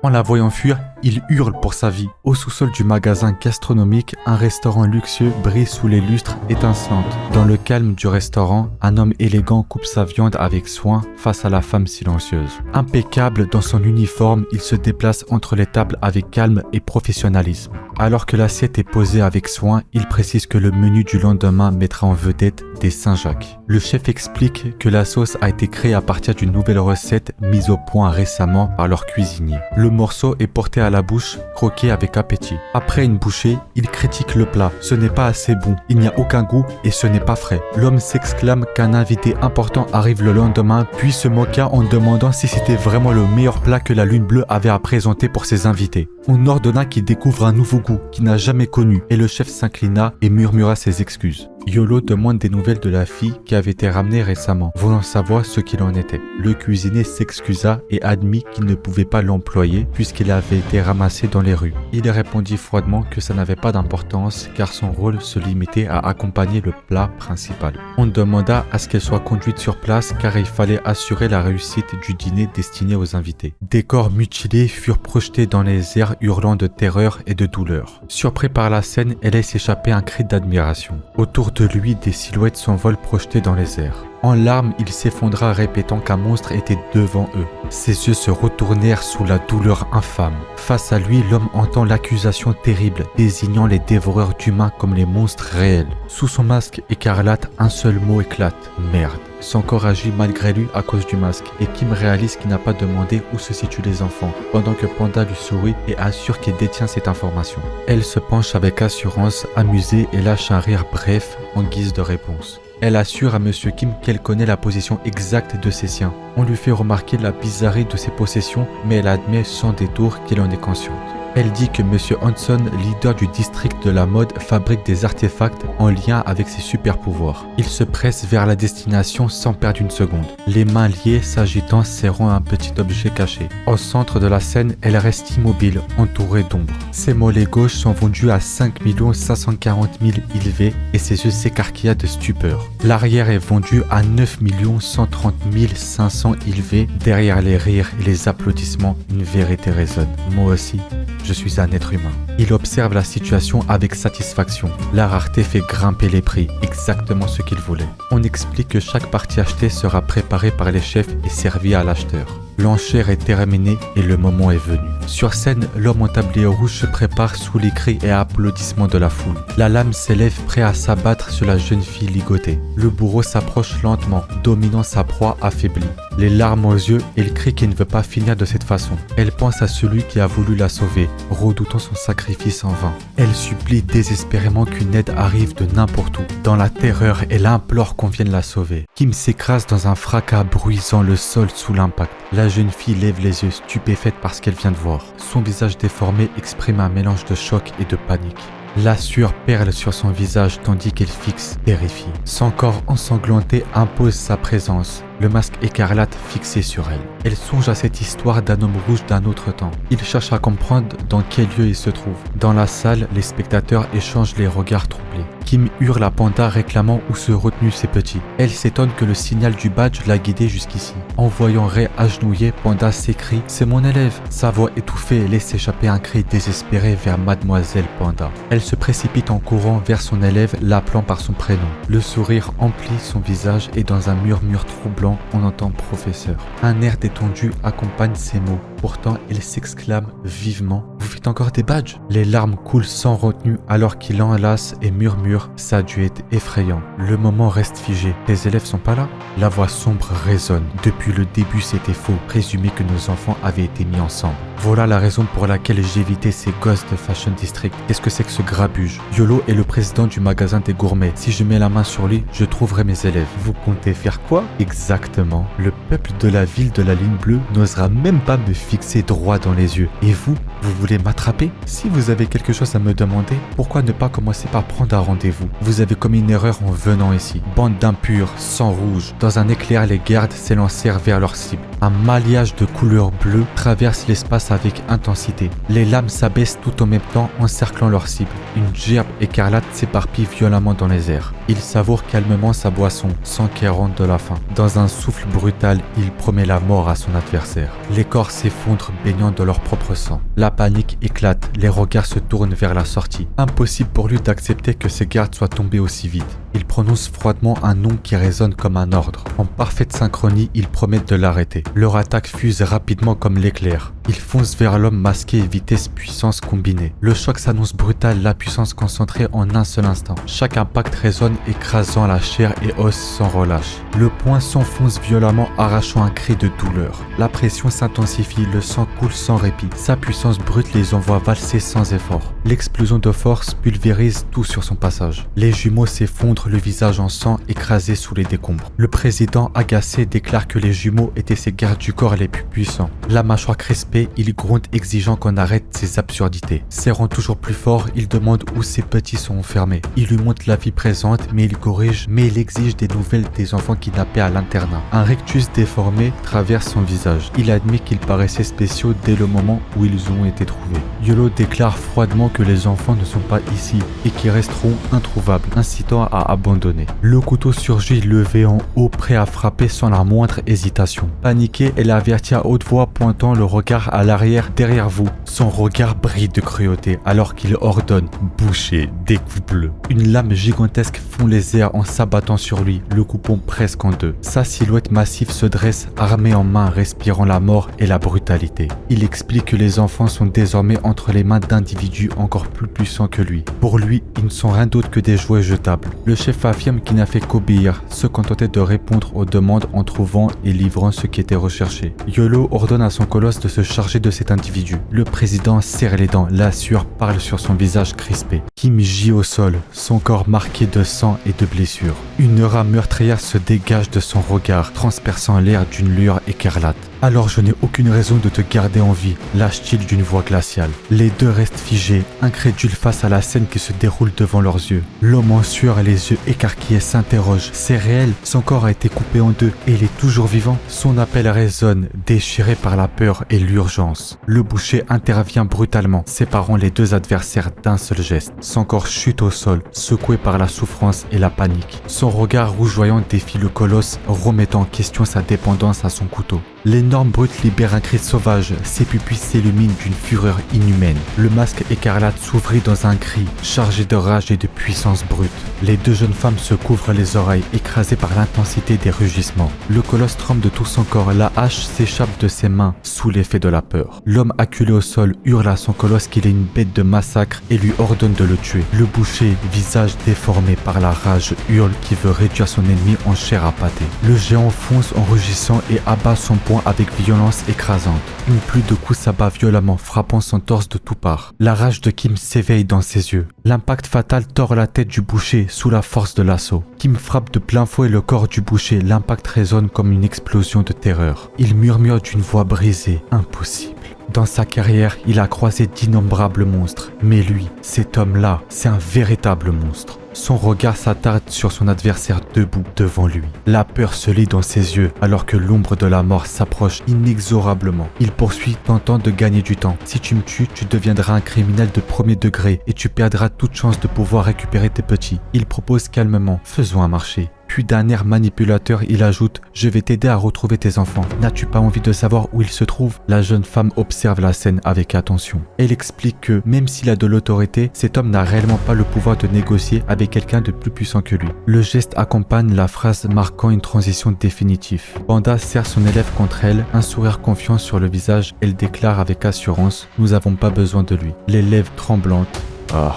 S1: En la voyant fuir, il hurle pour sa vie. Au sous-sol du magasin gastronomique, un restaurant luxueux brille sous les lustres étincelantes. Dans le calme du restaurant, un homme élégant coupe sa viande avec soin face à la femme silencieuse. Impeccable dans son uniforme, il se déplace entre les tables avec calme et professionnalisme. Alors que l'assiette est posée avec soin, il précise que le menu du lendemain mettra en vedette des Saint-Jacques. Le chef explique que la sauce a été créée à partir d'une nouvelle recette mise au point récemment par leur cuisinier. Le morceau est porté à la bouche, croqué avec appétit. Après une bouchée, il critique le plat. Ce n'est pas assez bon, il n'y a aucun goût et ce n'est pas frais. L'homme s'exclame qu'un invité important arrive le lendemain, puis se moqua en demandant si c'était vraiment le meilleur plat que la Lune Bleue avait à présenter pour ses invités. On ordonna qu'il découvre un nouveau goût qu'il n'a jamais connu et le chef s'inclina et murmura ses excuses. Yolo demande des nouvelles de la fille qui avait été ramenée récemment, voulant savoir ce qu'il en était. Le cuisinier s'excusa et admit qu'il ne pouvait pas l'employer puisqu'il avait été ramassé dans les rues. Il répondit froidement que ça n'avait pas d'importance car son rôle se limitait à accompagner le plat principal. On demanda à ce qu'elle soit conduite sur place car il fallait assurer la réussite du dîner destiné aux invités. Des corps mutilés furent projetés dans les airs hurlant de terreur et de douleur. Surpris par la scène, elle laisse échapper un cri d'admiration. Autour de lui, des silhouettes s'envolent projetées dans les airs. En larmes, il s'effondra répétant qu'un monstre était devant eux. Ses yeux se retournèrent sous la douleur infâme. Face à lui, l'homme entend l'accusation terrible, désignant les dévoreurs d'humains comme les monstres réels. Sous son masque écarlate, un seul mot éclate. Merde. Son corps agit malgré lui à cause du masque, et Kim réalise qu'il n'a pas demandé où se situent les enfants, pendant que Panda lui sourit et assure qu'il détient cette information. Elle se penche avec assurance, amusée, et lâche un rire bref en guise de réponse. Elle assure à Monsieur Kim qu'elle connaît la position exacte de ses siens. On lui fait remarquer la bizarrerie de ses possessions, mais elle admet sans détour qu'elle en est consciente. Elle dit que Monsieur Hanson, leader du district de la mode, fabrique des artefacts en lien avec ses super pouvoirs. Il se presse vers la destination sans perdre une seconde, les mains liées, s'agitant, serrant un petit objet caché. Au centre de la scène, elle reste immobile, entourée d'ombre. Ses mollets gauches sont vendus à 5 540 000 ILV et ses yeux s'écarquillent de stupeur. L'arrière est vendu à 9 130 500 ILV. Derrière les rires et les applaudissements, une vérité résonne. Moi aussi, je suis un être humain. Il observe la situation avec satisfaction. La rareté fait grimper les prix, exactement ce qu'il voulait. On explique que chaque partie achetée sera préparée par les chefs et servie à l'acheteur. L'enchère est terminée et le moment est venu. Sur scène, l'homme en tablier rouge se prépare sous les cris et applaudissements de la foule. La lame s'élève prêt à s'abattre sur la jeune fille ligotée. Le bourreau s'approche lentement, dominant sa proie affaiblie. Les larmes aux yeux, elle crie qu'il ne veut pas finir de cette façon. Elle pense à celui qui a voulu la sauver, redoutant son sacrifice en vain. Elle supplie désespérément qu'une aide arrive de n'importe où. Dans la terreur, elle implore qu'on vienne la sauver. Kim s'écrase dans un fracas bruisant le sol sous l'impact. La jeune fille lève les yeux, stupéfaite par ce qu'elle vient de voir. Son visage déformé exprime un mélange de choc et de panique. La sueur perle sur son visage tandis qu'elle fixe, terrifiée. Son corps ensanglanté impose sa présence, le masque écarlate fixé sur elle. Elle songe à cette histoire d'un homme rouge d'un autre temps. Il cherche à comprendre dans quel lieu il se trouve. Dans la salle, les spectateurs échangent les regards troublés. Kim hurle à Panda réclamant où se retenus ses petits. Elle s'étonne que le signal du badge l'a guidé jusqu'ici. En voyant Ray agenouillé, Panda s'écrie « C'est mon élève !» Sa voix étouffée laisse échapper un cri désespéré vers Mademoiselle Panda. Elle se précipite en courant vers son élève, l'appelant par son prénom. Le sourire emplit son visage et dans un murmure troublant, on entend « Professeur ». Un air détendu accompagne ces mots. Pourtant, elle s'exclame vivement « Vous faites encore des badges ?» Les larmes coulent sans retenue alors qu'il enlace et murmure « Ça a dû être effrayant. Le moment reste figé. Les élèves sont pas là ?» La voix sombre résonne. Depuis le début, c'était faux. Présumer que nos enfants avaient été mis ensemble. Voilà la raison pour laquelle j'ai évité ces gosses de Fashion District. Qu'est-ce que c'est que ce grabuge? Yolo est le président du magasin des gourmets. Si je mets la main sur lui, je trouverai mes élèves. Vous comptez faire quoi? Exactement. Le peuple de la ville de la ligne bleue n'osera même pas me fixer droit dans les yeux. Et vous voulez m'attraper? Si vous avez quelque chose à me demander, pourquoi ne pas commencer par prendre un rendez-vous? Vous avez commis une erreur en venant ici. Bande d'impurs, sang rouge. Dans un éclair, les gardes s'élancèrent vers leur cible. Un maillage de couleur bleue traverse l'espace avec intensité. Les lames s'abaissent tout en même temps, encerclant leur cible. Une gerbe écarlate s'éparpille violemment dans les airs. Il savoure calmement sa boisson, sans qu'elle rentre de la faim. Dans un souffle brutal, il promet la mort à son adversaire. Les corps s'effondrent, baignant dans leur propre sang. La panique éclate, les regards se tournent vers la sortie. Impossible pour lui d'accepter que ses gardes soient tombés aussi vite. Il prononce froidement un nom qui résonne comme un ordre. En parfaite synchronie, ils promettent de l'arrêter. Leur attaque fuse rapidement comme l'éclair. Ils foncent vers l'homme masqué et vitesse-puissance combinée. Le choc s'annonce brutal, la puissance concentrée en un seul instant. Chaque impact résonne, écrasant la chair et os sans relâche. Le poing s'enfonce violemment, arrachant un cri de douleur. La pression s'intensifie, le sang coule sans répit. Sa puissance brute les envoie valser sans effort. L'explosion de force pulvérise tout sur son passage. Les jumeaux s'effondrent, le visage en sang, écrasé sous les décombres. Le président, agacé, déclare que les jumeaux étaient ses gardes du corps les plus puissants. La mâchoire crispée, il gronde exigeant qu'on arrête ces absurdités. Serrant toujours plus fort, il demande où ses petits sont enfermés. Il lui montre la vie présente, mais il corrige, mais il exige des nouvelles des enfants kidnappés à l'internat. Un rictus déformé traverse son visage. Il admet qu'ils paraissaient spéciaux dès le moment où ils ont été trouvés. Yolo déclare froidement que les enfants ne sont pas ici et qu'ils resteront introuvables, incitant à abandonner. Le couteau surgit levé en haut, prêt à frapper sans la moindre hésitation. Paniquée, elle avertit à haute voix, pointant le regard à l'arrière derrière vous. Son regard brille de cruauté alors qu'il ordonne « Bouchez des coups bleus ». Une lame gigantesque fond les airs en s'abattant sur lui, le coupant presque en deux. Sa silhouette massive se dresse, armée en main, respirant la mort et la brutalité. Il explique que les enfants sont désormais entre les mains d'individus encore plus puissants que lui. Pour lui, ils ne sont rien d'autre que des jouets jetables. Le chef affirme qu'il n'a fait qu'obéir, se contentait de répondre aux demandes en trouvant et livrant ce qui était recherché. Yolo ordonne à son colosse de se charger de cet individu. Le président serre les dents, la sueur parle sur son visage crispé. Kim gît au sol, son corps marqué de sang et de blessures. Une aura meurtrière se dégage de son regard, transperçant l'air d'une lueur écarlate. Alors je n'ai aucune raison de te garder en vie, lâche-t-il d'une voix glaciale. Les deux restent figés, incrédules face à la scène qui se déroule devant leurs yeux. L'homme en sueur et les yeux écarquillés s'interroge. C'est réel, son corps a été coupé en deux et il est toujours vivant. Son appel résonne, déchiré par la peur et l'urgence. Le boucher intervient brutalement, séparant les deux adversaires d'un seul geste. Son corps chute au sol, secoué par la souffrance et la panique. Son regard rougeoyant défie le colosse, remettant en question sa dépendance à son couteau. L'énorme brute libère un cri sauvage, ses pupilles s'illuminent d'une fureur inhumaine. Le masque écarlate s'ouvrit dans un cri, chargé de rage et de puissance brute. Les deux jeunes femmes se couvrent les oreilles, écrasées par l'intensité des rugissements. Le colosse tremble de tout son corps, la hache s'échappe de ses mains, sous l'effet de la peur. L'homme acculé au sol hurle à son colosse qu'il est une bête de massacre et lui ordonne de le tuer. Le boucher, visage déformé par la rage, hurle qu'il veut réduire son ennemi en chair à pâté. Le géant fonce en rugissant et abat son poing avec violence écrasante. Une pluie de coups s'abat violemment, frappant son torse de toutes parts. La rage de Kim s'éveille dans ses yeux. L'impact fatal tord la tête du boucher sous la force de l'assaut. Kim frappe de plein fouet le corps du boucher. L'impact résonne comme une explosion de terreur. Il murmure d'une voix brisée. Impossible. Dans sa carrière, il a croisé d'innombrables monstres. Mais lui, cet homme-là, c'est un véritable monstre. Son regard s'attarde sur son adversaire debout devant lui. La peur se lit dans ses yeux alors que l'ombre de la mort s'approche inexorablement. Il poursuit tentant de gagner du temps. Si tu me tues, tu deviendras un criminel de premier degré et tu perdras toute chance de pouvoir récupérer tes petits. Il propose calmement, faisons un marché. Puis d'un air manipulateur, il ajoute « Je vais t'aider à retrouver tes enfants. N'as-tu pas envie de savoir où ils se trouvent ?» La jeune femme observe la scène avec attention. Elle explique que, même s'il a de l'autorité, cet homme n'a réellement pas le pouvoir de négocier avec quelqu'un de plus puissant que lui. Le geste accompagne la phrase marquant une transition définitive. Banda serre son élève contre elle, un sourire confiant sur le visage. Elle déclare avec assurance « Nous n'avons pas besoin de lui. » Les lèvres tremblantes. Ah,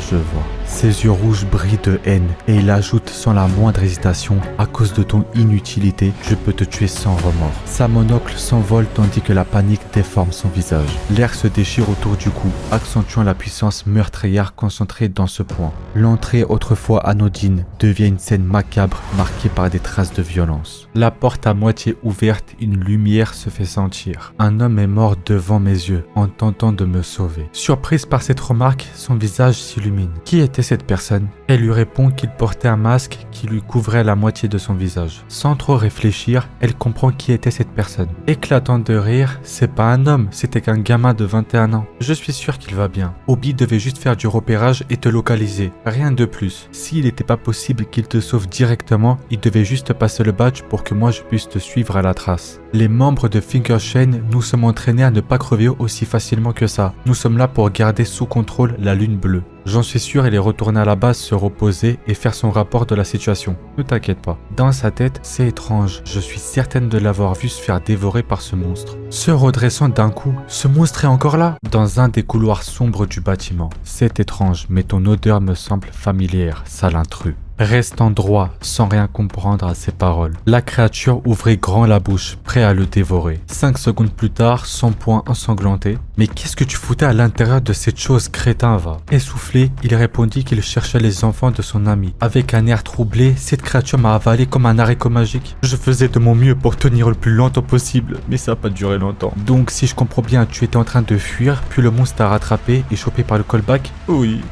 S1: je vois. Ses yeux rouges brillent de haine et il ajoute sans la moindre hésitation « À cause de ton inutilité, je peux te tuer sans remords ». Sa monocle s'envole tandis que la panique déforme son visage. L'air se déchire autour du cou, accentuant la puissance meurtrière concentrée dans ce point. L'entrée autrefois anodine devient une scène macabre marquée par des traces de violence. La porte à moitié ouverte, une lumière se fait sentir. Un homme est mort devant mes yeux en tentant de me sauver. Surprise par cette remarque, son visage s'illumine. Qui était cette personne? Elle lui répond qu'il portait un masque qui lui couvrait la moitié de son visage. Sans trop réfléchir, elle comprend qui était cette personne. Éclatant de rire, c'est pas un homme, c'était qu'un gamin de 21 ans. Je suis sûr qu'il va bien. Obi devait juste faire du repérage et te localiser, rien de plus. S'il n'était pas possible qu'il te sauve directement, il devait juste passer le badge pour que moi je puisse te suivre à la trace. Les membres de Finger Chain nous sommes entraînés à ne pas crever aussi facilement que ça. Nous sommes là pour garder sous contrôle la lune bleue. J'en suis sûr, il est retourné à la base se reposer et faire son rapport de la situation. Ne t'inquiète pas. Dans sa tête, c'est étrange. Je suis certaine de l'avoir vu se faire dévorer par ce monstre. Se redressant d'un coup, ce monstre est encore là, dans un des couloirs sombres du bâtiment. C'est étrange, mais ton odeur me semble familière, sale intrus. Restant droit, sans rien comprendre à ses paroles. La créature ouvrit grand la bouche, prêt à le dévorer. 5 secondes plus tard, son poing ensanglanté. « Mais qu'est-ce que tu foutais à l'intérieur de cette chose, crétin, va ?» Essoufflé, il répondit qu'il cherchait les enfants de son ami. Avec un air troublé, cette créature m'a avalé comme un haricot magique. Je faisais de mon mieux pour tenir le plus longtemps possible, mais ça n'a pas duré longtemps. Donc, si je comprends bien, tu étais en train de fuir, puis le monstre t'a rattrapé et chopé par le callback? Oui.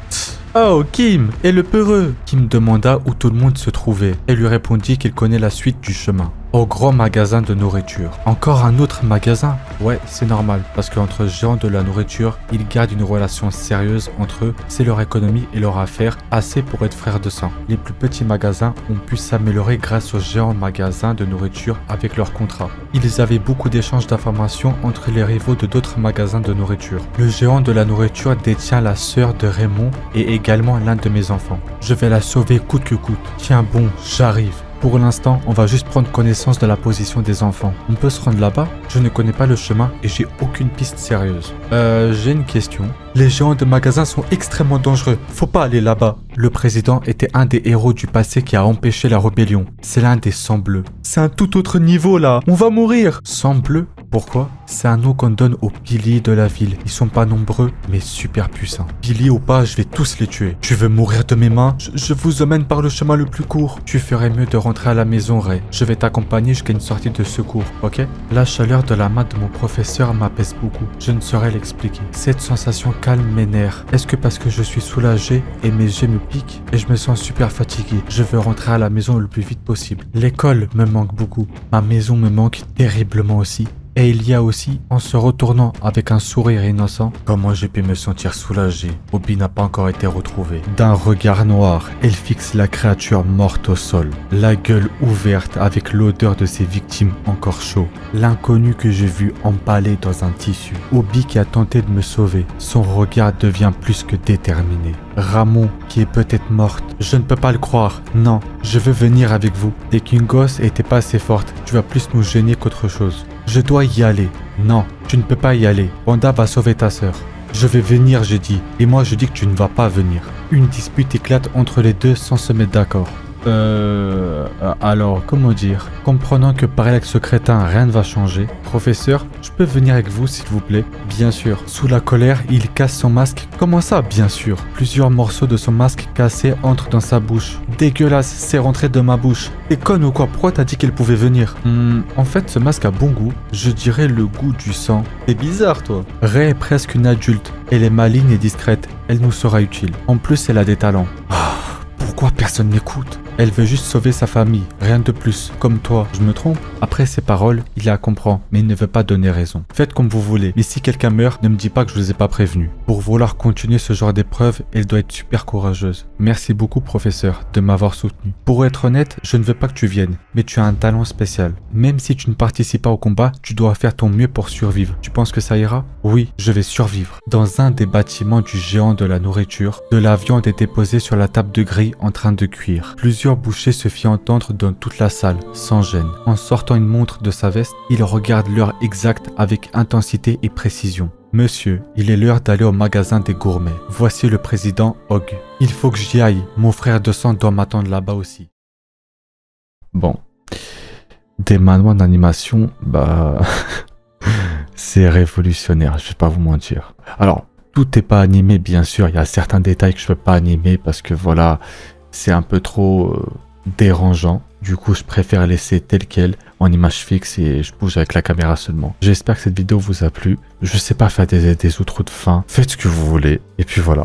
S1: Oh, Kim, et le peureux? Kim demanda où tout le monde se trouvait. Elle lui répondit qu'il connaît la suite du chemin. Au grand magasin de nourriture. Encore un autre magasin? Ouais, c'est normal, parce qu'entre géants de la nourriture, ils gardent une relation sérieuse entre eux. C'est leur économie et leur affaire, assez pour être frères de sang. Les plus petits magasins ont pu s'améliorer grâce aux géants magasins de nourriture avec leurs contrats. Ils avaient beaucoup d'échanges d'informations entre les rivaux de d'autres magasins de nourriture. Le géant de la nourriture détient la sœur de Raymond et également l'un de mes enfants. Je vais la sauver coûte que coûte. Tiens bon, j'arrive. Pour l'instant, on va juste prendre connaissance de la position des enfants. On peut se rendre là-bas? Je ne connais pas le chemin et j'ai aucune piste sérieuse. J'ai une question. Les géants de magasins sont extrêmement dangereux. Faut pas aller là-bas. Le président était un des héros du passé qui a empêché la rébellion. C'est l'un des sangs bleus. C'est un tout autre niveau là. On va mourir. Sang bleu? Pourquoi? C'est un nom qu'on donne aux piliers de la ville. Ils sont pas nombreux, mais super puissants. Piliers ou pas, je vais tous les tuer. Tu veux mourir de mes mains? Je vous emmène par le chemin le plus court. Tu ferais mieux de rentrer à la maison, Ray. Je vais t'accompagner jusqu'à une sortie de secours, ok? La chaleur de la main de mon professeur m'apaise beaucoup. Je ne saurais l'expliquer. Cette sensation calme m'énerve. Est-ce que parce que je suis soulagé et mes yeux me piquent et je me sens super fatigué? Je veux rentrer à la maison le plus vite possible. L'école me manque beaucoup. Ma maison me manque terriblement aussi. Et il y a aussi, en se retournant avec un sourire innocent, comment j'ai pu me sentir soulagé. Bobby n'a pas encore été retrouvé. D'un regard noir, elle fixe la créature morte au sol, la gueule ouverte avec l'odeur de ses victimes encore chaudes. L'inconnu que j'ai vu empalé dans un tissu. Bobby qui a tenté de me sauver, son regard devient plus que déterminé. Ramon, qui est peut-être morte. Je ne peux pas le croire. Non, je veux venir avec vous. Dès qu'une gosse était pas assez forte, tu vas plus nous gêner qu'autre chose. Je dois y aller. Non, tu ne peux pas y aller. Wanda va sauver ta sœur. Je vais venir, j'ai dit. Et moi, je dis que tu ne vas pas venir. Une dispute éclate entre les deux sans se mettre d'accord. Alors, comment dire? Comprenant que par avec ce crétin, rien ne va changer. Professeur, je peux venir avec vous, s'il vous plaît? Bien sûr. Sous la colère, il casse son masque. Comment ça, bien sûr? Plusieurs morceaux de son masque cassé entrent dans sa bouche. Dégueulasse, c'est rentré de ma bouche. T'es conne ou quoi? Pourquoi t'as dit qu'elle pouvait venir? En fait, ce masque a bon goût. Je dirais le goût du sang. T'es bizarre, toi. Ray est presque une adulte. Elle est maligne et discrète. Elle nous sera utile. En plus, elle a des talents. Pourquoi personne n'écoute? Elle veut juste sauver sa famille, rien de plus. Comme toi, je me trompe? Après ces paroles, il la comprend, mais il ne veut pas donner raison. Faites comme vous voulez, mais si quelqu'un meurt, ne me dis pas que je vous ai pas prévenu. Pour vouloir continuer ce genre d'épreuve, elle doit être super courageuse. Merci beaucoup, professeur, de m'avoir soutenu. Pour être honnête, je ne veux pas que tu viennes, mais tu as un talent spécial. Même si tu ne participes pas au combat, tu dois faire ton mieux pour survivre. Tu penses que ça ira? Oui, je vais survivre. Dans un des bâtiments du géant de la nourriture, de la viande est déposée sur la table de grille en train de cuire. Plusieurs bouchées se fit entendre dans toute la salle, sans gêne. En sortant une montre de sa veste, il regarde l'heure exacte avec intensité et précision. Monsieur, il est l'heure d'aller au magasin des gourmets. Voici le président Hogg. Il faut que j'y aille. Mon frère de sang doit m'attendre là-bas aussi. Bon. Des manuels d'animation, c'est révolutionnaire, je vais pas vous mentir. Alors, tout n'est pas animé, bien sûr. Il y a certains détails que je peux pas animer parce que voilà, c'est un peu trop dérangeant. Du coup, je préfère laisser tel quel en image fixe et je bouge avec la caméra seulement. J'espère que cette vidéo vous a plu. Je sais pas faire des outros de fin. Faites ce que vous voulez. Et puis voilà.